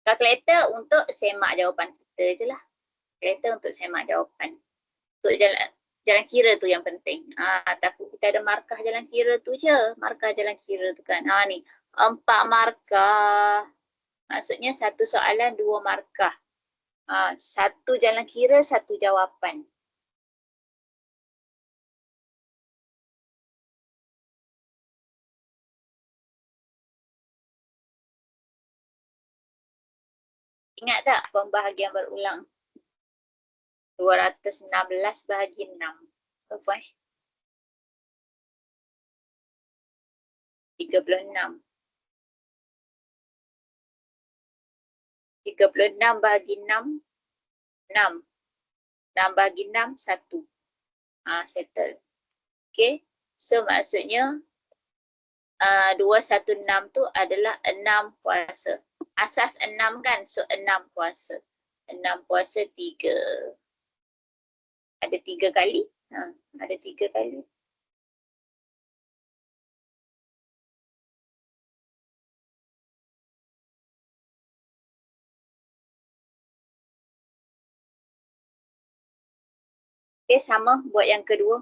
A: Kalkulator untuk semak jawapan kita je lah. Kalkulator untuk semak jawapan. Untuk jalan kira tu yang penting. Takut kita ada markah jalan kira tu je. Markah jalan kira tu kan. Ni. 4 markah. Maksudnya satu soalan 2 markah. Satu jalan kira, satu jawapan. Ingat tak pembahagian berulang? 216 bahagi 6. Apa 36. 36 bahagi 6. 6. 6 bahagi 6, 1. Settle. Okay. So maksudnya 216 tu adalah 6 kuasa. Asas 6 kan? So 6 kuasa. 6 kuasa 3. Ada 3 kali. Ada 3 kali. Okay, sama buat yang kedua.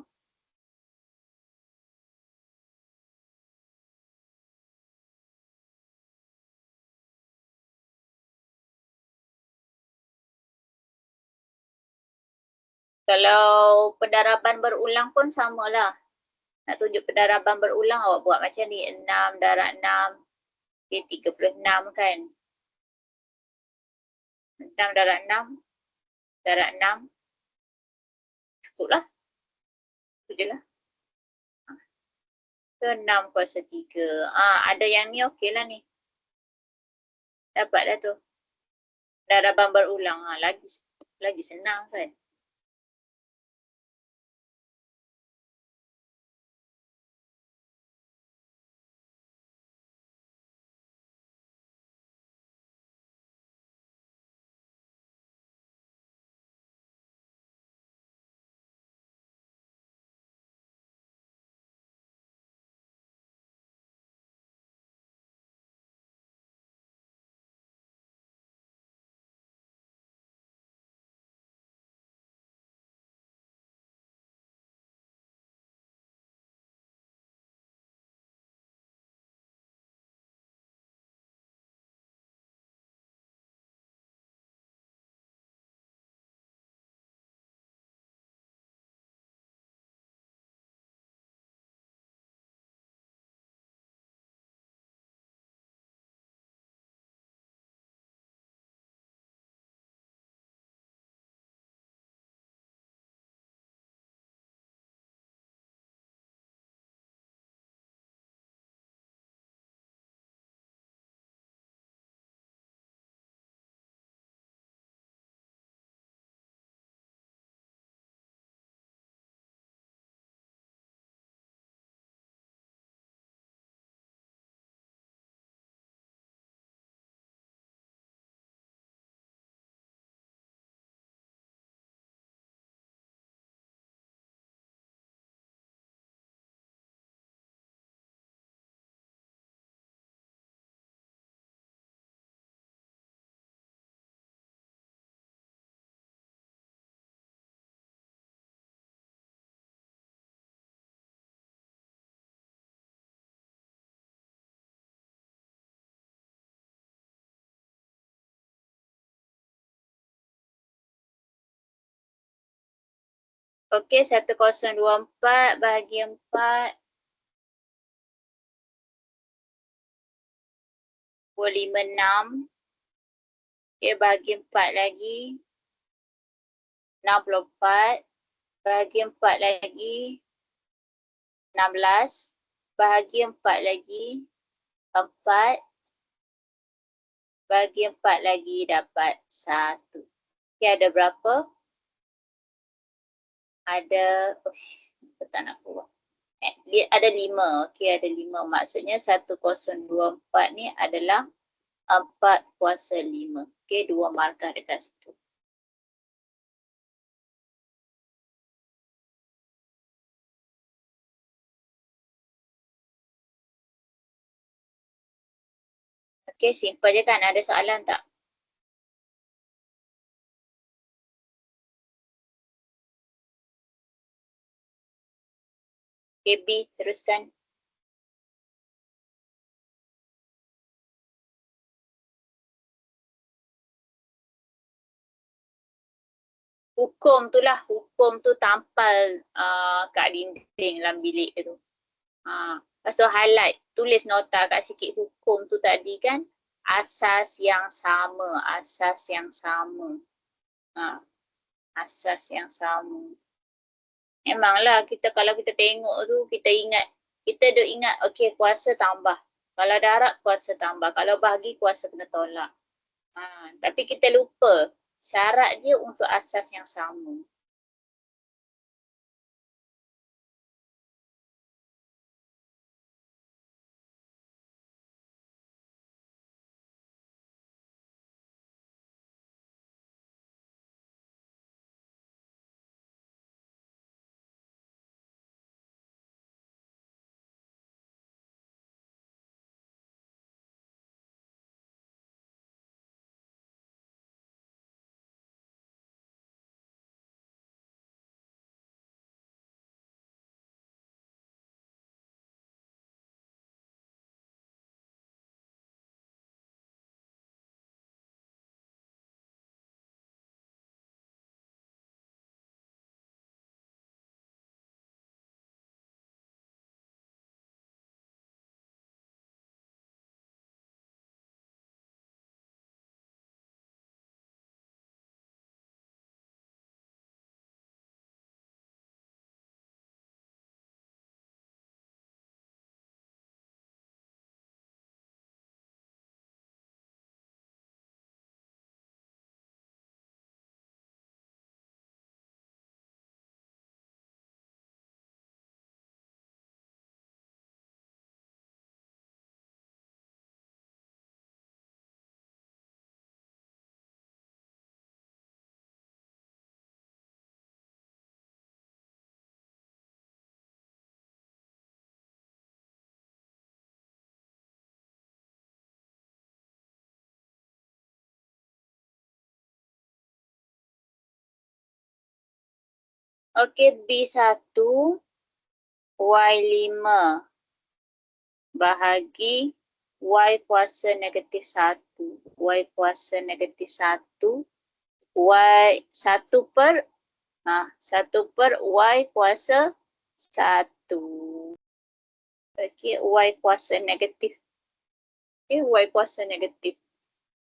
A: Kalau pendaraban berulang pun samalah. Nak tunjuk pendaraban berulang, awak buat macam ni. 6 darab 6. Okay, 36 kan. 6 darab 6. Darab 6. Cukup lah. Itu je lah. So, 6 kuasa 3. Ada yang ni okey lah ni. Dapat dah tu. Daraban berulang. Lagi senang kan. Okey, 1024 bahagi 4. 256. Okey, bahagi 4 lagi. 64. Bahagi 4 lagi. 16. Bahagi 4 lagi. 4. Bahagi 4 lagi dapat 1. Okey, ada berapa? Ada, tak nak keluar. Ada 5. Okey, ada 5. Maksudnya 1024 ni adalah 4/5. Okey, 2 markah dekat situ. Okey, simple je kan? Ada soalan tak? Okey, B, teruskan. Hukum tu lah, hukum tu tampal kat dinding dalam bilik tu. Lepas tu highlight, tulis nota kat sikit hukum tu tadi kan. Asas yang sama, asas yang sama. Asas yang sama. Memanglah kita kalau kita tengok tu, kita duk ingat, okey kuasa tambah. Kalau darab kuasa tambah, kalau bahagi kuasa kena tolak. Tapi kita lupa syarat dia untuk asas yang sama. Okey, B1 Y5 bahagi Y kuasa negatif 1. Y kuasa negatif 1. Y 1 per 1 per Y kuasa 1. Okey, Y kuasa negatif. Okey, Y kuasa negatif.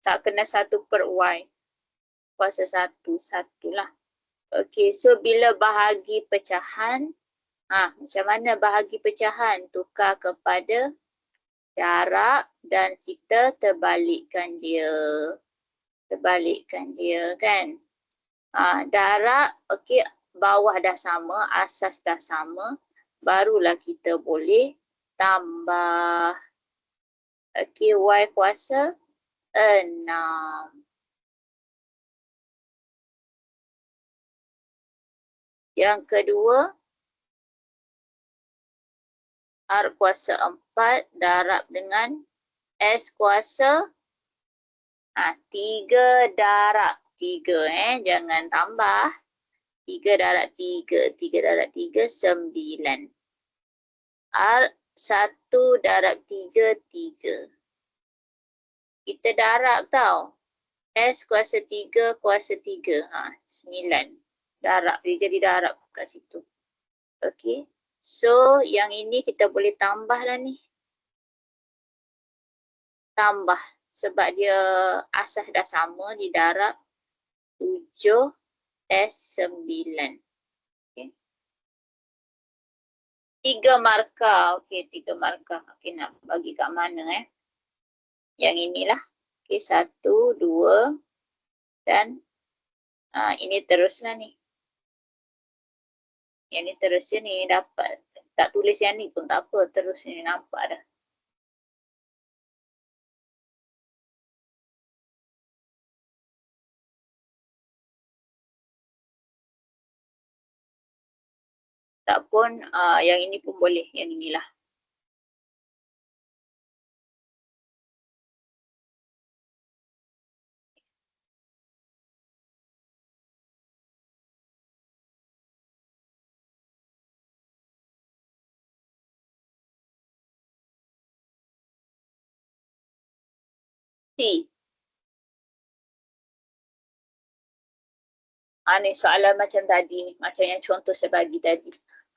A: Tak kena 1 per Y. Kuasa 1, 1 lah. Okey, so bila bahagi pecahan, macam mana bahagi pecahan? Tukar kepada darab dan kita terbalikkan dia. Terbalikkan dia kan. Darab, okey, bawah dah sama, asas dah sama. Barulah kita boleh tambah. Okey, Y kuasa 6. Yang kedua, R kuasa 4 darab dengan S kuasa 3 darab 3. Jangan tambah. 3 darab 3. 3 darab 3, 9. R 1 darab 3, 3. Kita darab tau. S kuasa 3, kuasa 3. 9. Darab, dia jadi darab kat situ. Okey. So, yang ini kita boleh tambah lah ni. Tambah. Sebab dia asas dah sama di darab 7 S9. Okey. 3 markah. Okey, 3 markah. Okey, nak bagi kat mana Yang inilah. Okey, 1, 2 dan ini teruslah ni. Yang ni terusnya ni dapat. Tak tulis yang ni pun tak apa. Terus ni nampak dah. Tak pun yang ini pun boleh. Yang inilah. T. Ni soalan macam tadi ni. Macam yang contoh saya bagi tadi.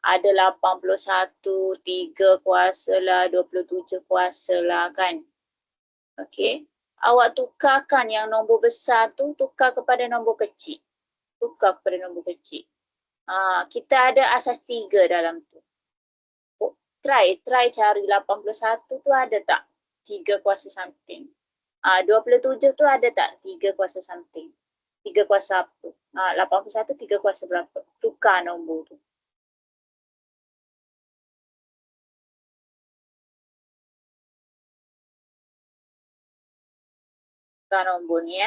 A: Ada 81, 3 kuasa lah, 27 kuasa lah kan. Okey. Awak tukarkan yang nombor besar tu, tukar kepada nombor kecil. Tukar kepada nombor kecil. Kita ada asas 3 dalam tu. Try cari 81 tu ada tak 3 kuasa something. 27 tu ada tak 3 kuasa something. 3 kuasa apa. 81 3 kuasa berapa. Tukar nombor tu. Tukar nombor ni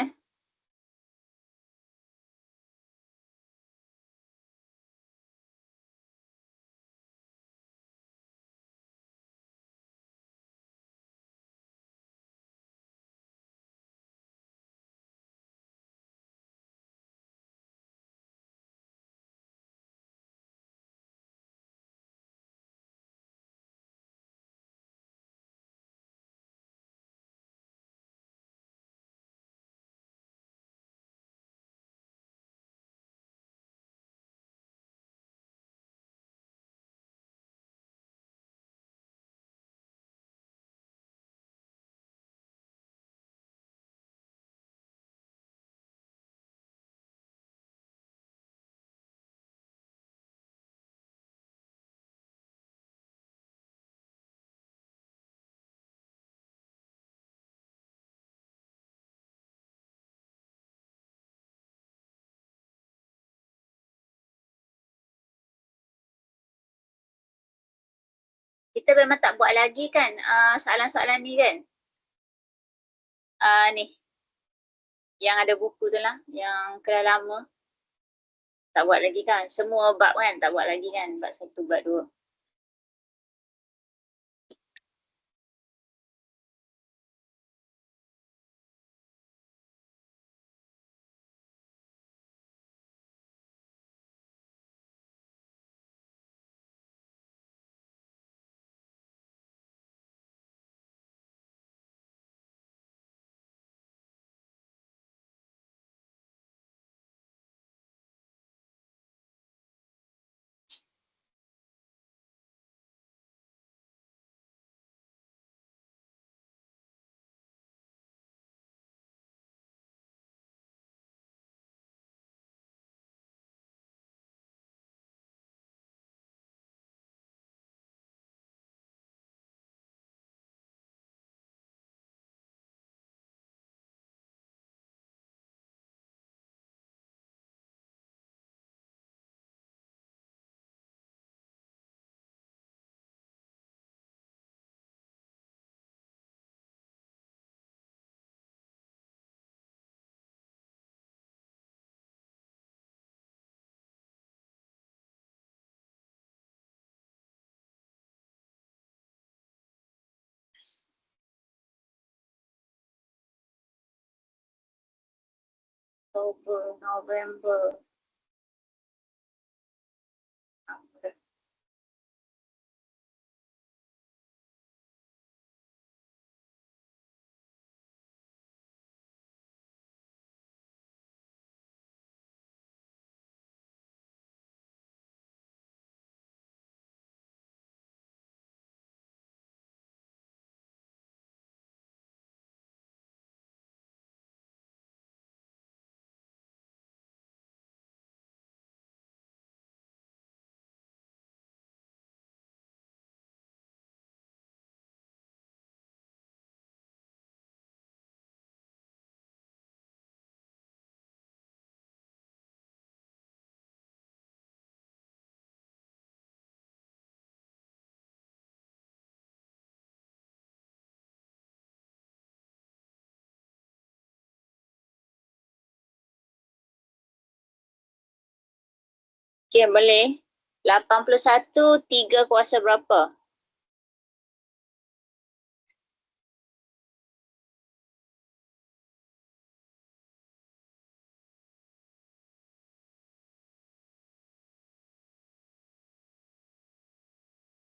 A: kita memang tak buat lagi kan soalan-soalan ni kan. Ni. Yang ada buku tu lah. Yang kelas lama. Tak buat lagi kan. Semua bab kan tak buat lagi kan. Bab 1, bab 2. Oktober, November. Okey, boleh. 81 3 kuasa berapa?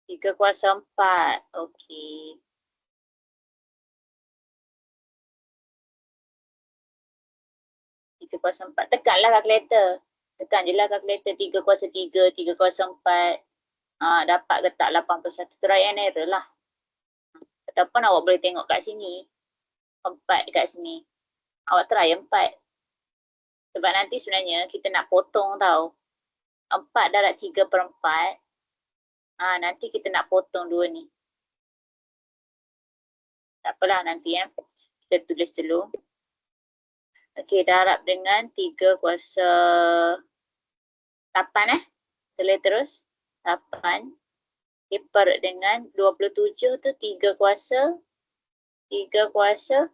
A: Tiga kuasa 4. Okey. Tiga kuasa 4. Tekanlah kalkulator. Tekan je lah kalkulator. 3 kuasa 3, 3 kuasa 4. Dapat ke tak 81? Try and error lah. Ataupun awak boleh tengok kat sini. 4 dekat sini. Awak try 4. Sebab nanti sebenarnya kita nak potong tau. 4 darab 3 per 4. Nanti kita nak potong 2 ni. Tak apalah nanti kita tulis dulu. Okey, darab dengan 3 kuasa 8 Tulis terus. 8. Per dengan 27 tu 3 kuasa. 3 kuasa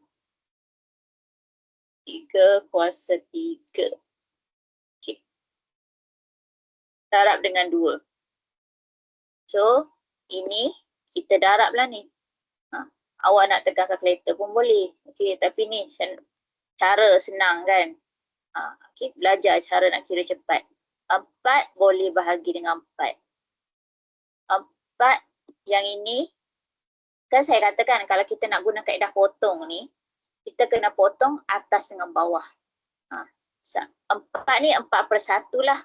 A: 3. Okey. Darab dengan 2. So, ini kita darab lah ni. Awak nak tekan kalkulator pun boleh. Okey, tapi ni cara senang kan. Okey, belajar cara nak kira cepat. 4 boleh bahagi dengan 4. 4 yang ini, kan saya katakan kalau kita nak guna kaedah potong ni, kita kena potong atas dengan bawah. 4 ni 4 per 1 lah.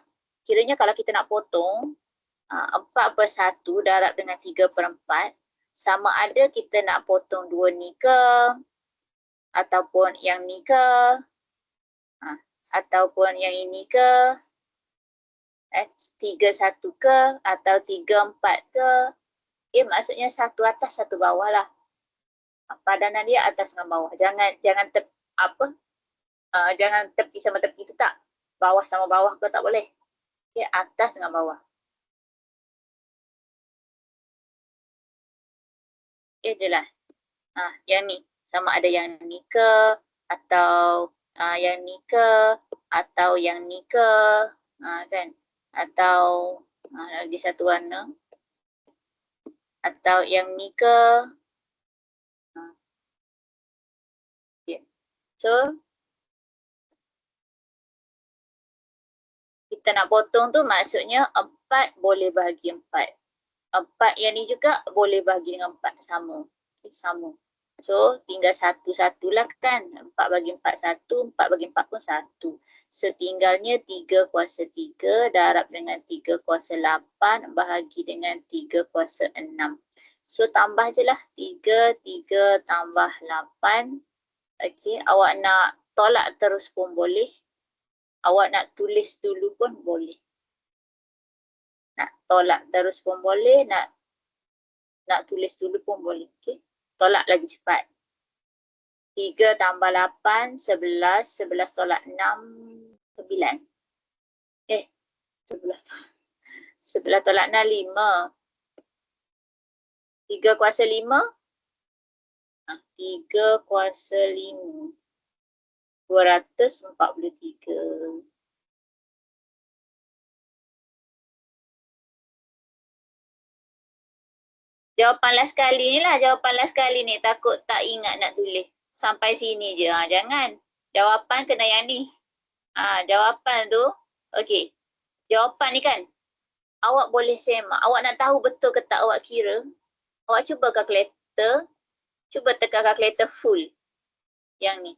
A: Kiranya kalau kita nak potong, 4 per 1 darab dengan 3 per 4, sama ada kita nak potong 2 ni ke, ataupun yang ni ke, ataupun yang ini ke, 3 1 ke, atau 3 4 ke. Maksudnya satu atas satu bawah lah. Padanan dia atas dengan bawah. Jangan jangan tepi sama tepi tu tak. Bawah sama bawah ke tak boleh. Okay, atas dengan bawah. Okay, jelas. Yang ni. Sama ada yang ni ke, atau yang ni ke, atau yang ni ke. Kan? Atau lagi satu warna. Atau yang ni ke. Okay. So, kita nak potong tu maksudnya 4 boleh bahagi 4. 4 yang ni juga boleh bahagi dengan 4. Sama. Okay, sama. So, tinggal satu-satu lah kan. 4 bagi 4, 1. 4 bagi 4 pun 1. So, tinggalnya 3 kuasa 3 darab dengan 3 kuasa 8 bahagi dengan 3 kuasa 6. So, tambah je lah. 3 tambah 8. Okay, awak nak tolak terus pun boleh. Awak nak tulis dulu pun boleh. Nak tolak terus pun boleh, nak tulis dulu pun boleh. Okay. Tolak lagi cepat. 3 tambah 8, 11. 11 tolak 6, 9. 11 tolak 6, 5. 3 kuasa 5. 3 kuasa 5. 243. Jawapan last kali ni lah. Jawapan last kali ni. Takut tak ingat nak tulis. Sampai sini je. Jangan. Jawapan kena yang ni. Jawapan tu. Okey. Jawapan ni kan. Awak boleh semak. Awak nak tahu betul ke tak awak kira. Awak cuba kalkulator. Cuba tekan kalkulator full. Yang ni.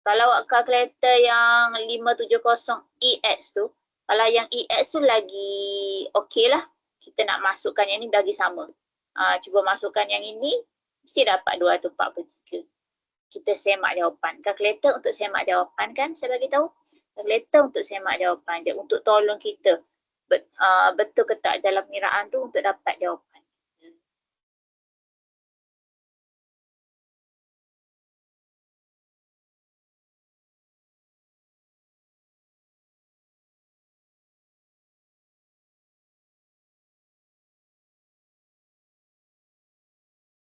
A: Kalau awak kalkulator yang 570 EX tu. Kalau yang EX tu lagi okey lah. Kita nak masukkan yang ni bagi sama. Cuba masukkan yang ini, mesti dapat 243. Kita semak jawapan. Kalkulator untuk semak jawapan kan, saya bagi tahu. Kalkulator untuk semak jawapan dia, untuk tolong kita betul ke tak dalam pengiraan tu untuk dapat jawapan.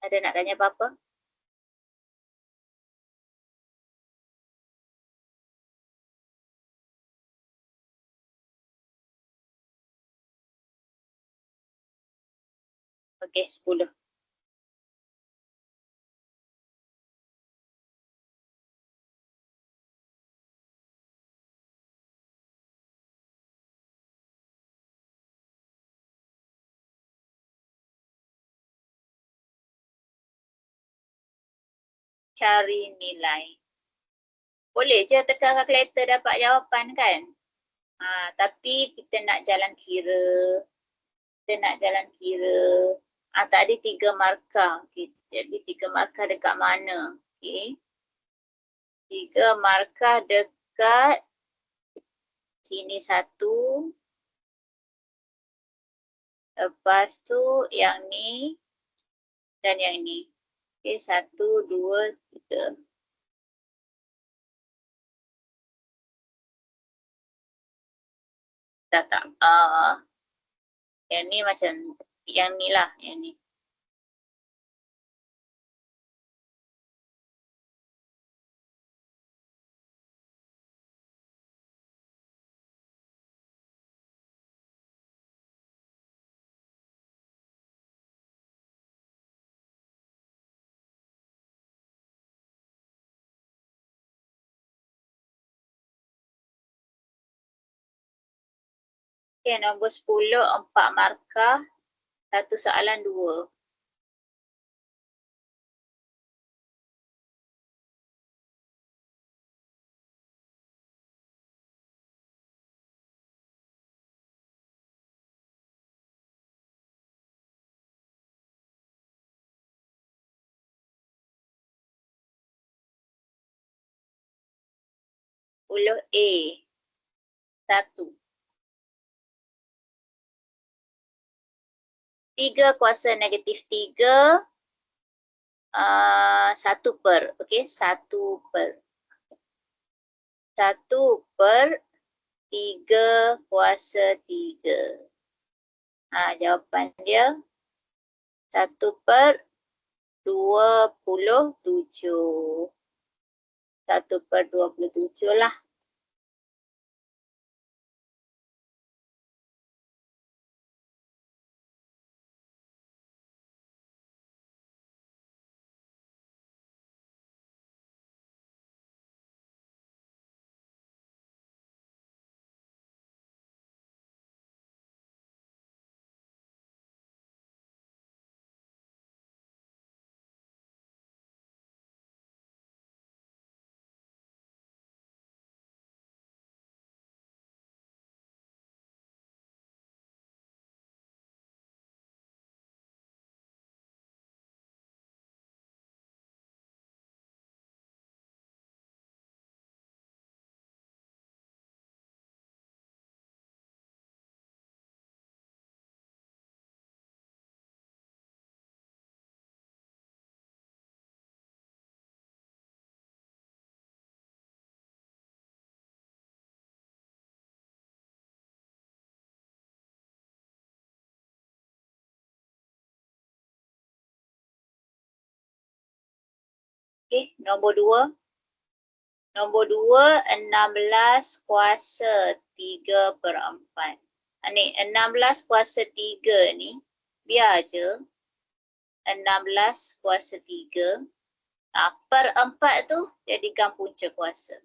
A: Ada nak tanya apa-apa? Okey, 10. Cari nilai. Boleh je tekan kalkulator dapat jawapan kan? Tapi kita nak jalan kira. Tadi 3 markah. Okay. Jadi 3 markah dekat mana? Okay. 3 markah dekat sini 1. Lepas tu yang ni dan yang ni. Okay, 1, 2, 3. Tak. Yang ni macam, yang ni lah, yang ni. Okay, nombor 10, 4 markah, 1 soalan 2. A 1. 3 kuasa negatif 3, 1 per. Okey, 1 per. 1 per 3 kuasa 3. Jawapan dia 1 per 27. 1 per 27 lah. Okey, nombor 2. Nombor 2, 16 kuasa 3 per 4. Ni 16 kuasa 3 ni, biar je 16 kuasa 3. Per 4 tu jadikan punca kuasa.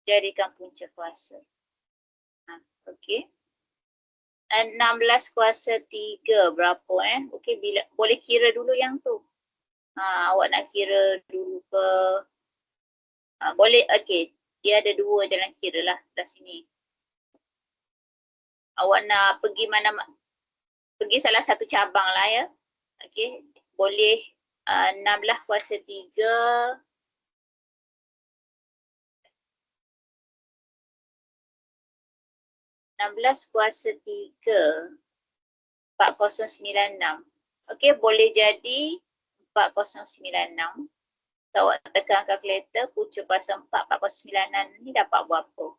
A: Jadikan punca kuasa. Okey. 16 kuasa 3 berapa Okey, bila boleh kira dulu yang tu. Awak nak kira dulu ke? Boleh, okey. Dia ada 2 jalan kira lah kat sini. Awak nak pergi mana? Pergi salah satu cabang lah ya. Okey, boleh 16 kuasa 3. 16 kuasa 3. 4096. Okey, boleh jadi 4096. So, awak tekan kalkulator, punca kuasa 4, 4096 ni dapat berapa?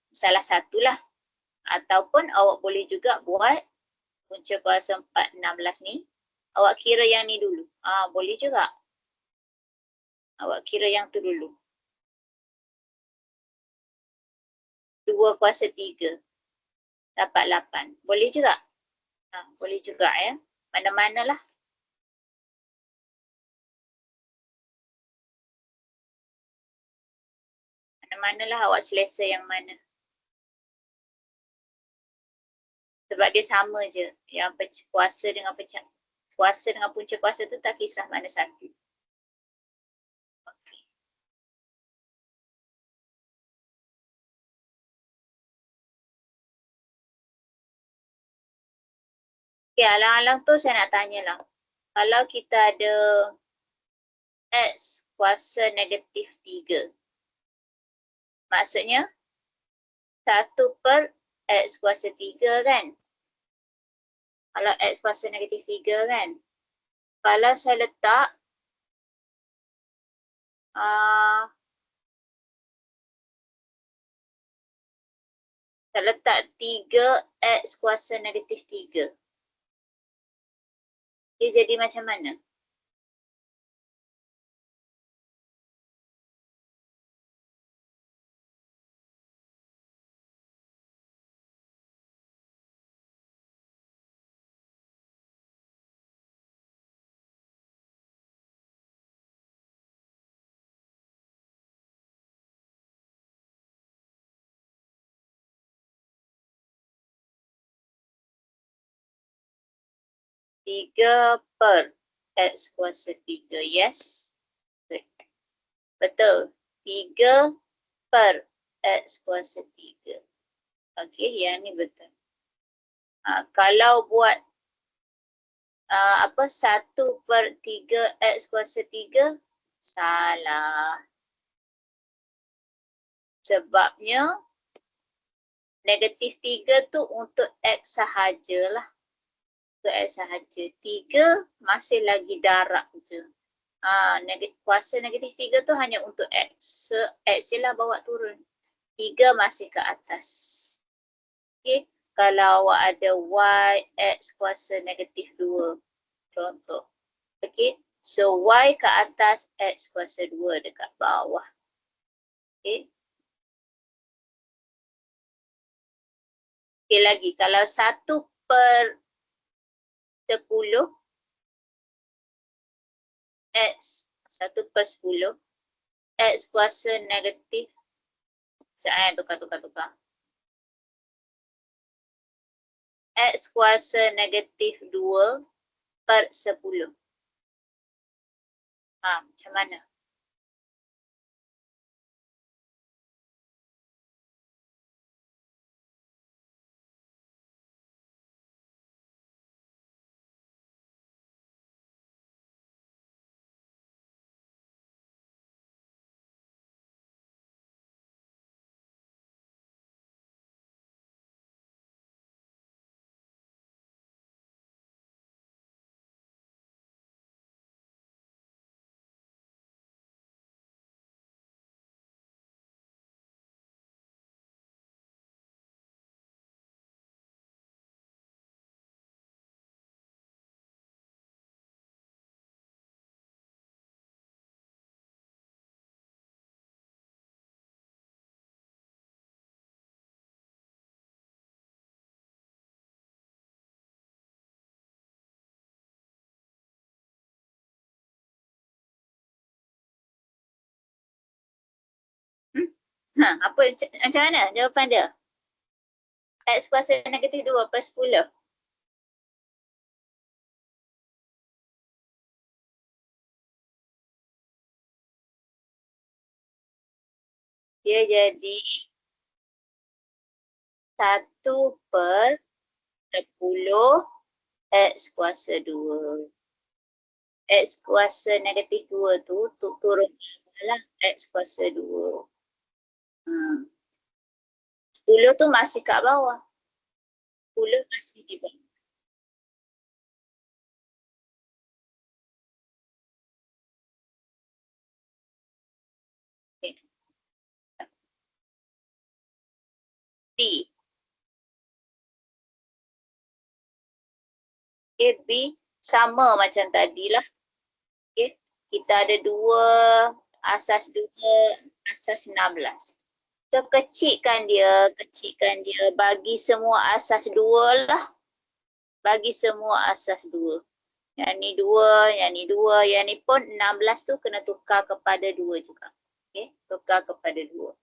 A: Salah satulah. Ataupun awak boleh juga buat punca kuasa 4, 16 ni. Awak kira yang ni dulu. Boleh juga. Awak kira yang tu dulu. 2 kuasa 3 dapat 8. Boleh juga? Boleh juga ya. Mana-mana lah. Mana-mana lah awak selesa yang mana. Sebab dia sama je. Yang kuasa dengan kuasa dengan punca kuasa tu tak kisah mana satu. Okay, alang-alang tu saya nak tanya lah. Kalau kita ada X kuasa negatif 3. Maksudnya 1 per X kuasa 3 kan? Kalau X kuasa negatif 3 kan? Kalau saya letak saya letak 3X kuasa negatif 3. Dia jadi macam mana? Tiga per X kuasa 3. Yes? Betul. 3 per X kuasa 3. Okey, yang ni betul. Kalau buat 1 per 3 X kuasa 3, salah. Sebabnya negatif 3 tu untuk X sahajalah. Untuk X sahaja. 3 masih lagi darab je. Kuasa negatif 3 tu hanya untuk X. So, X je lah bawa turun. 3 masih ke atas. Okay. Kalau awak ada Y, X kuasa negatif 2. Contoh. Okay. So, Y ke atas, X kuasa 2 dekat bawah. Okay. Okay lagi. Kalau 1 per 10, X 1 per 10, X kuasa negatif. Sekejap tukar. X kuasa negatif 2 per 10. Macam mana? Macam mana jawapan dia? X kuasa negatif 2 per 10. Dia jadi 1 per 10 X kuasa 2. X kuasa negatif 2 tu turun lah X kuasa 2. 10 tu masih kat bawah. 10 masih di bawah. Okay. B. Okay, B Sama macam tadilah. Okay. Kita ada 2, asas 2, asas 16. So kecilkan dia, bagi semua asas 2 lah. Bagi semua asas 2. Yang ni 2, yang ni 2, yang ni pun 16 tu kena tukar kepada 2 juga. Okay, tukar kepada 2.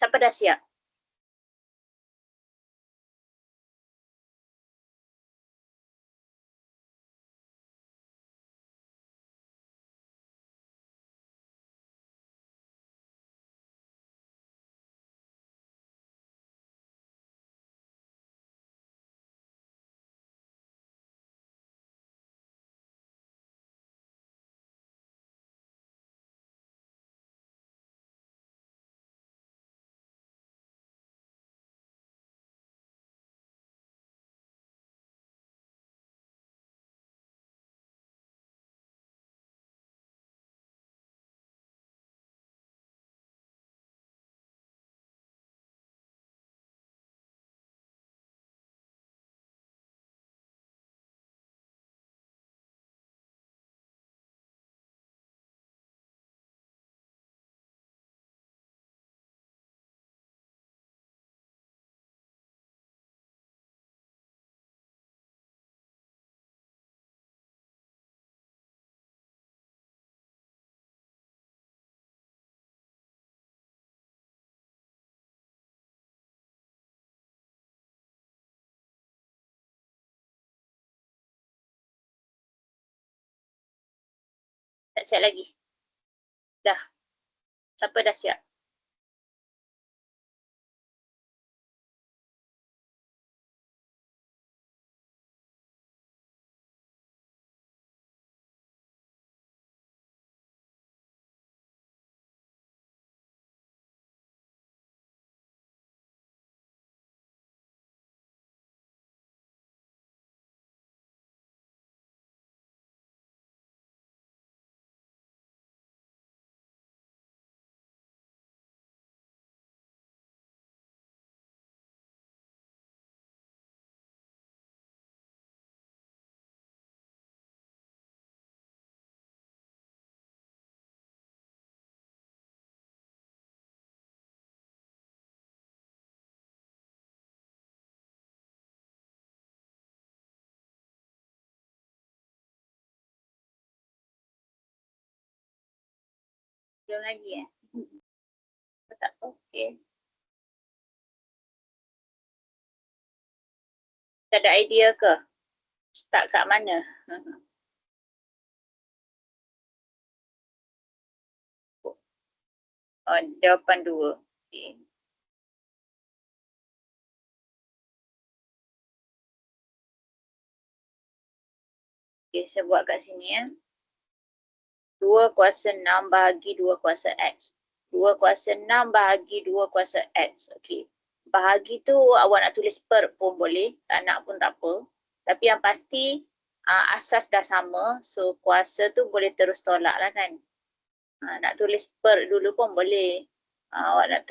A: Siapa dah siap? Tak siap lagi? Dah. Siapa dah siap? Belum lagi eh? Tak okey. Tak ada idea ke? Start kat mana? Oh, jawapan 2. Okay. Okay, saya buat kat sini ya. 2 kuasa 6 bahagi 2 kuasa X. 2 kuasa 6 bahagi 2 kuasa X. Okey. Bahagi tu awak nak tulis per pun boleh. Tak nak pun tak apa. Tapi yang pasti asas dah sama. So kuasa tu boleh terus tolak lah kan. Nak tulis per dulu pun boleh. Awak nak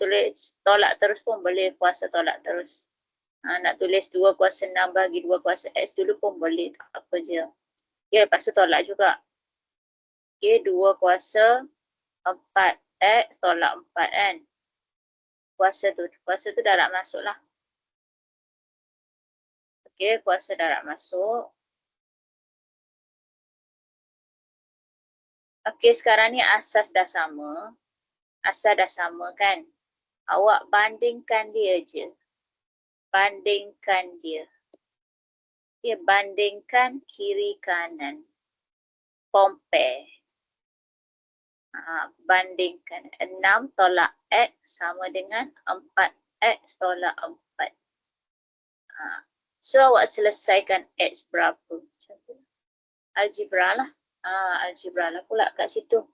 A: tulis tolak terus pun boleh. Kuasa tolak terus. Nak tulis 2 kuasa 6 bahagi 2 kuasa X dulu pun boleh. Tak apa je. Okay, lepas tu tolak juga. Okay, 2 kuasa 4X tolak 4 kan. Kuasa tu darab masuk lah. Okay, kuasa darab masuk. Okay, sekarang ni asas dah sama. Asas dah sama kan. Awak bandingkan dia je. Bandingkan dia. Okay, bandingkan kiri kanan. Compare. Bandingkan 6 tolak X sama dengan 4X tolak 4. So awak selesaikan X berapa? Algebra lah. Algebra lah pula kat situ.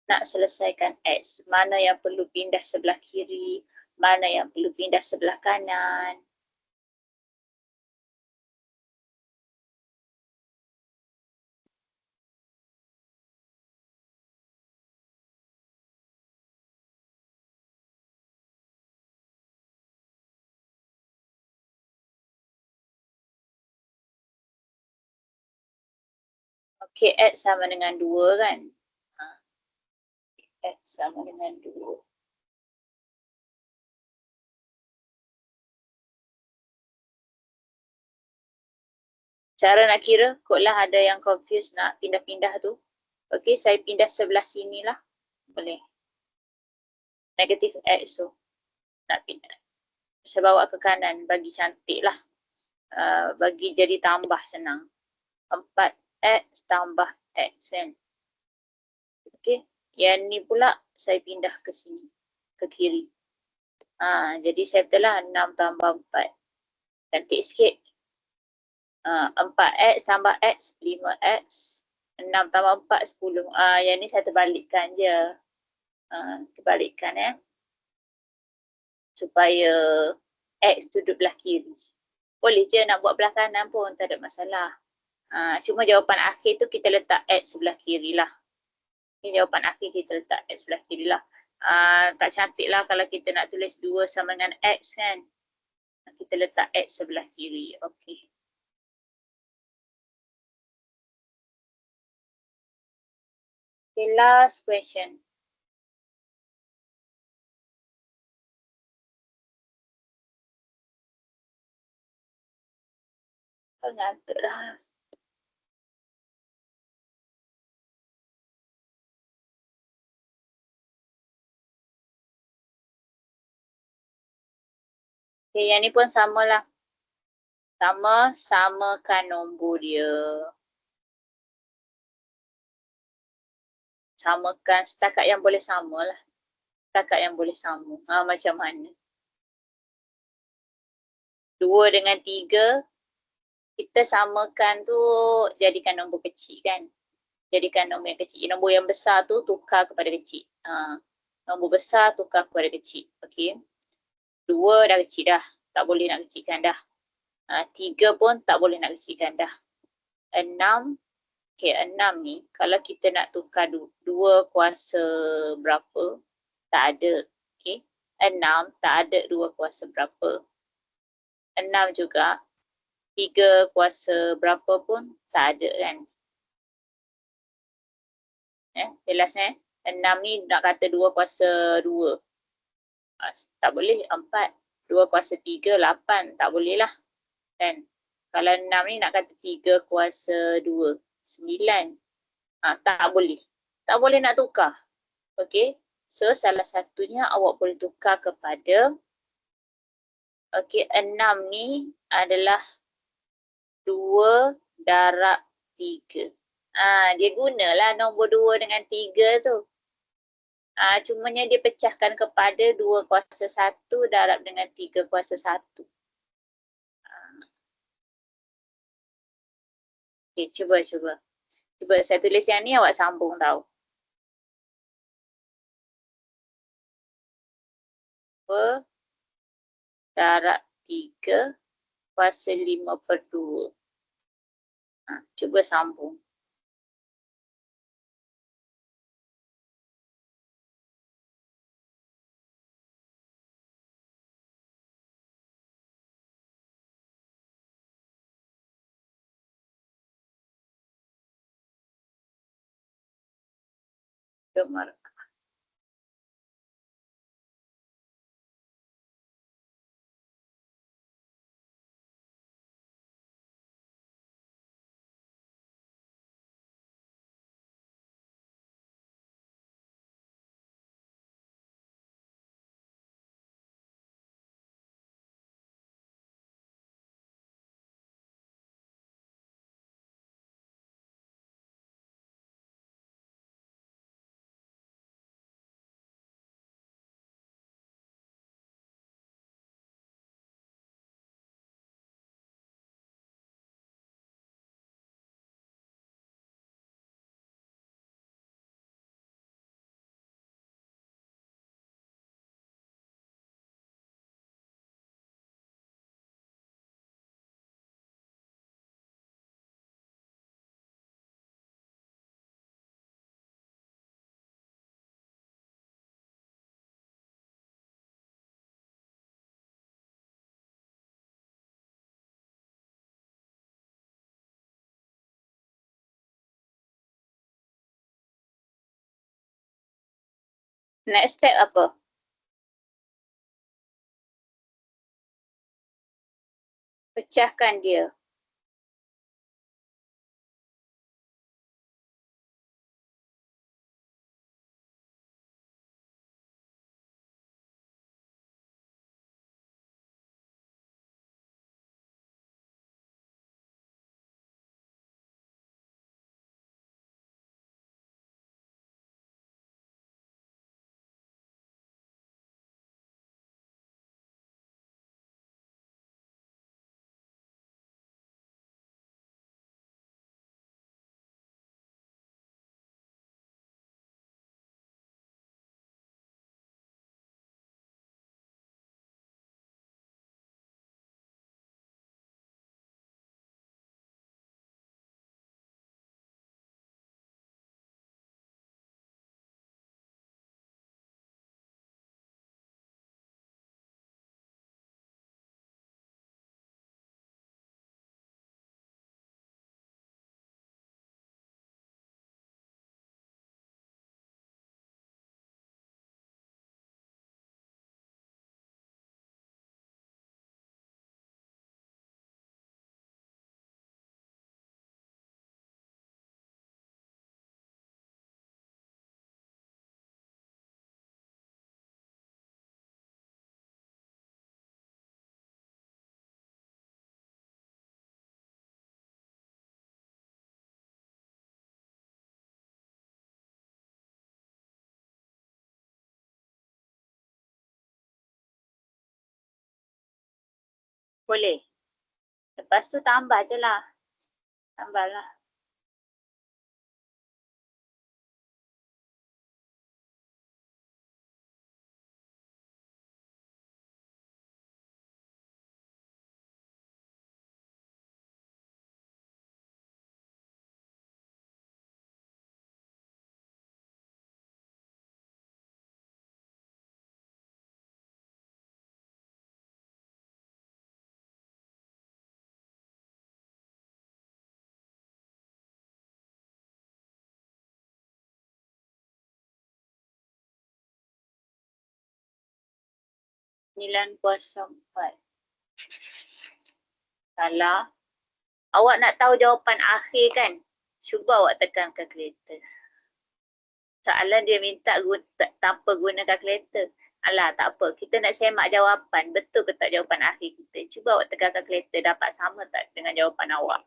A: Nak selesaikan X. Mana yang perlu pindah sebelah kiri, mana yang perlu pindah sebelah kanan. Okey, X sama dengan 2 kan? X sama dengan 2. Cara nak kira, kotlah ada yang confuse nak pindah-pindah tu. Okey, saya pindah sebelah sini lah. Boleh. Negatif X tu. Nak pindah. Saya bawa ke kanan, bagi cantik lah. Bagi jadi tambah senang. 4X tambah X kan. Okey, yang ni pula saya pindah ke sini, ke kiri. Jadi saya betul 6 tambah 4. Cantik sikit. 4X tambah X, 5X. 6 tambah 4, 10. Yang ni saya terbalikkan je. Terbalikkan ya. Supaya X duduk belah kiri. Boleh je nak buat belah kanan pun, tak ada masalah. Cuma jawapan akhir tu kita letak X sebelah kiri lah. Ini jawapan akhir kita letak X sebelah kiri lah. Tak cantik lah kalau kita nak tulis 2 sama dengan X kan. Kita letak X sebelah kiri. Okay. Okay, last question. Ngantuk dah. Okay, yang ni pun samalah. Samakan nombor dia. Samakan setakat yang boleh sama lah. Setakat yang boleh sama. Macam mana? 2 dengan 3, kita samakan tu jadikan nombor kecil kan. Jadikan nombor yang kecil. Nombor yang besar tu tukar kepada kecil. Nombor besar tukar kepada kecil. Okey. 2 dah kecil dah. Tak boleh nak kecilkan dah. 3 pun tak boleh nak kecilkan dah. 6. Okey, 6 ni kalau kita nak tukar 2 kuasa berapa? Tak ada. Okey. 6 tak ada 2 kuasa berapa. 6 juga 3 kuasa berapa pun tak ada kan. Jelas 6 ni nak kata 2 kuasa 2. Tak boleh 4. 2 kuasa 3, 8. Tak boleh lah. Kan? Kalau 6 ni nak kata 3 kuasa 2, 9. Tak boleh. Tak boleh nak tukar. Okey. So salah satunya awak boleh tukar kepada, okey, 6 ni adalah 2 darab 3. Dia gunalah nombor 2 dengan 3 tu. Cumanya dia pecahkan kepada 2 kuasa 1 darab dengan 3 kuasa 1. Okey, cuba. Cuba saya tulis yang ni, awak sambung tau. 2 darab 3 kuasa 5/2. Cuba sambung. Gemar. Next step apa? Pecahkan dia. Boleh. Lepas tu tambah je lah. Tambahlah. (9.4) Salah. Awak nak tahu jawapan akhir kan? Cuba awak tekan kalkulator. Soalan dia minta tanpa guna kalkulator. Alah, tak apa. Kita nak semak jawapan. Betul ke tak jawapan akhir kita? Cuba awak tekan kalkulator. Dapat sama tak dengan jawapan awak?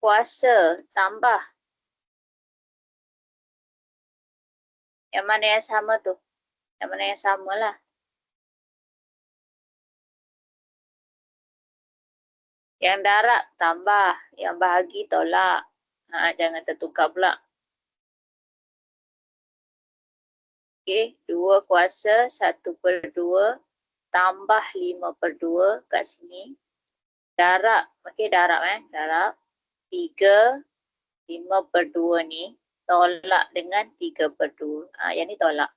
A: Kuasa tambah. Yang mana yang sama tu? Yang mana yang sama lah. Yang darab tambah. Yang bahagi tolak. Jangan tertukar pula. Okey, 2 kuasa 1/2 tambah 5/2 kat sini. Darab, okey darab darab. 3, 5/2 ni tolak dengan 3/2. Yang ni tolak.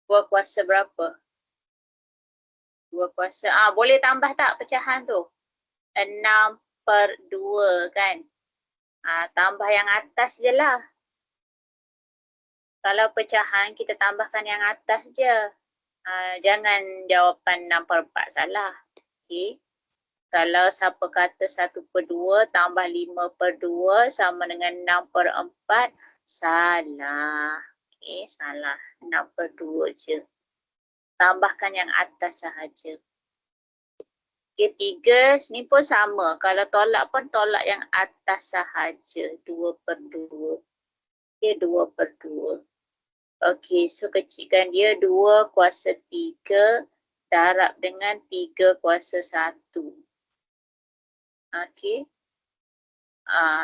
A: Dua kuasa berapa? 2 kuasa. Boleh tambah tak pecahan tu? 6/2 kan? Tambah yang atas je lah. Kalau pecahan kita tambahkan yang atas je. Jangan jawapan 6/4 salah. Okay. Kalau siapa kata 1/2 tambah 5/2 sama dengan 6/4, salah. Okay, salah. 6/2 je. Tambahkan yang atas sahaja. Okay, 3 ni pun sama. Kalau tolak pun tolak yang atas sahaja. 2/2. Okay, 2/2. Okay, so kecilkan dia 2 kuasa 3 darab dengan 3 kuasa 1. Okay.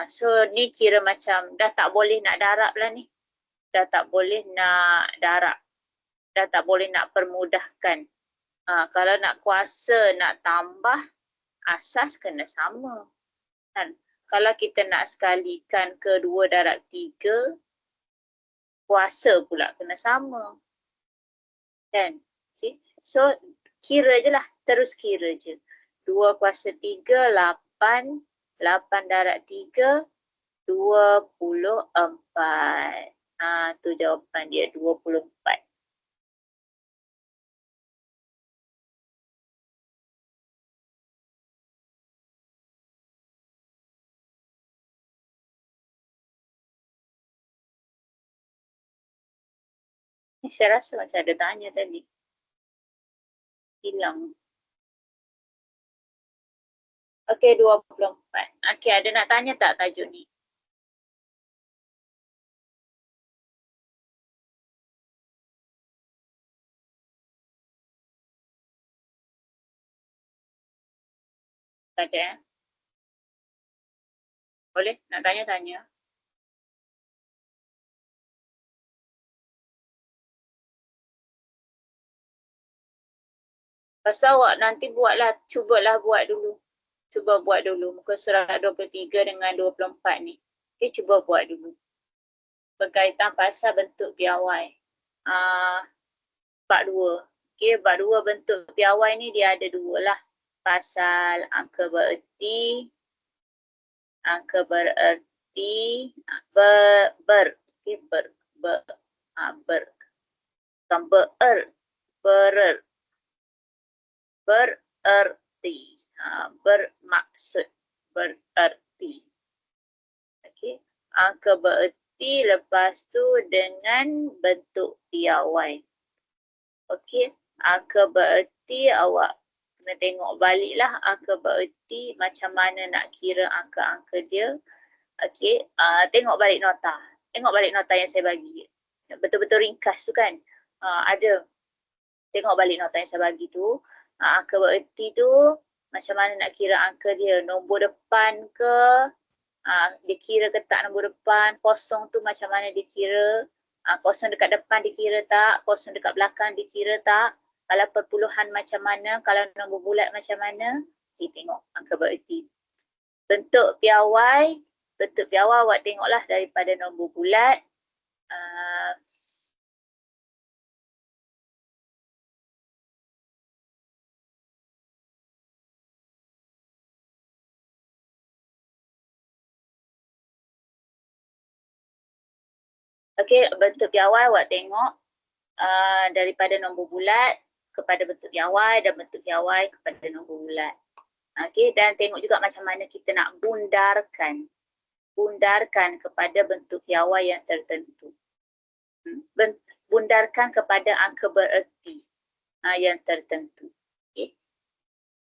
A: So ni kira macam dah tak boleh nak darab lah ni. Dah tak boleh nak darab. Dah tak boleh nak permudahkan. Kalau nak kuasa, nak tambah, asas kena sama. Kan? Kalau kita nak sekalikan ke 2 darab 3, kuasa pula kena sama. Kan? Okay. So kira je lah. Terus kira je. 2 kuasa 3, 8. 8 darab 3, 24. Tu jawapan dia, 24. Saya rasa macam ada tanya tadi. Hilang. Okey, 24. Okey, ada nak tanya tak tajuk ni? Tak ada. Boleh nak tanya-tanya? Pasal awak nanti buatlah, cubalah buat dulu. Cuba buat dulu muka surat 23 dengan 24 ni. Okay, cuba buat dulu. Berkaitan pasal bentuk piawai. Bab 2. Okay, bab 2 bentuk piawai ni dia ada dua lah. Pasal angka bererti, okay, bererti, bermaksud, bererti. Okay. Angka bererti lepas tu dengan bentuk piawai. Okey, angka bererti awak kena tengok balik lah angka bererti macam mana nak kira angka-angka dia. Okey, tengok balik nota. Tengok balik nota yang saya bagi. Betul-betul ringkas tu kan. Ada. Tengok balik nota yang saya bagi tu. Angka bererti tu macam mana nak kira angka dia. Nombor depan ke, dia kira ke tak nombor depan. Kosong tu macam mana dia kira. Kosong dekat depan dikira tak, kosong dekat belakang dikira tak, kalau perpuluhan macam mana, kalau nombor bulat macam mana, kita tengok angka bererti. Bentuk piawai awak tengoklah daripada nombor bulat. Okey, bentuk piawai awak tengok daripada nombor bulat kepada bentuk piawai dan bentuk piawai kepada nombor bulat. Okey, dan tengok juga macam mana kita nak bundarkan kepada bentuk piawai yang tertentu. Bundarkan kepada angka bererti yang tertentu. Okay.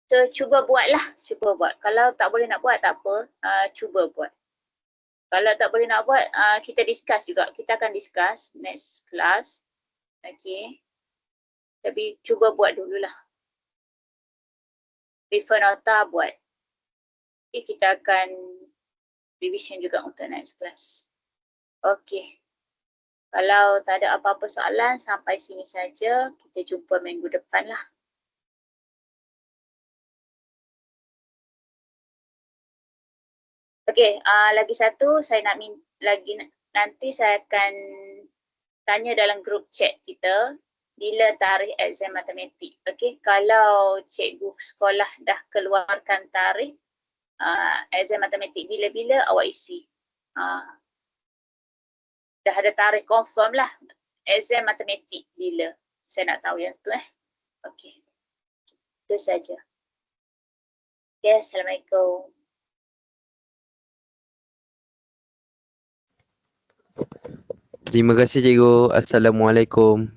A: So cuba buatlah, cuba buat. Kalau tak boleh nak buat tak apa, cuba buat. Kalau tak boleh nak buat, kita discuss juga. Kita akan discuss next class. Okay. Tapi cuba buat dululah. Refer nota buat. Okay, kita akan revision juga untuk next class. Okay. Kalau tak ada apa-apa soalan, sampai sini saja. Kita jumpa minggu depan lah. Okey, lagi satu saya nak nanti saya akan tanya dalam grup chat kita bila tarikh exam matematik. Okey, kalau cikgu sekolah dah keluarkan tarikh exam matematik bila-bila awak isi. Dah ada tarikh confirm lah exam matematik bila. Saya nak tahu yang tu Okey. Itu saja. Okay, Assalamualaikum.
B: Terima kasih cikgu. Assalamualaikum.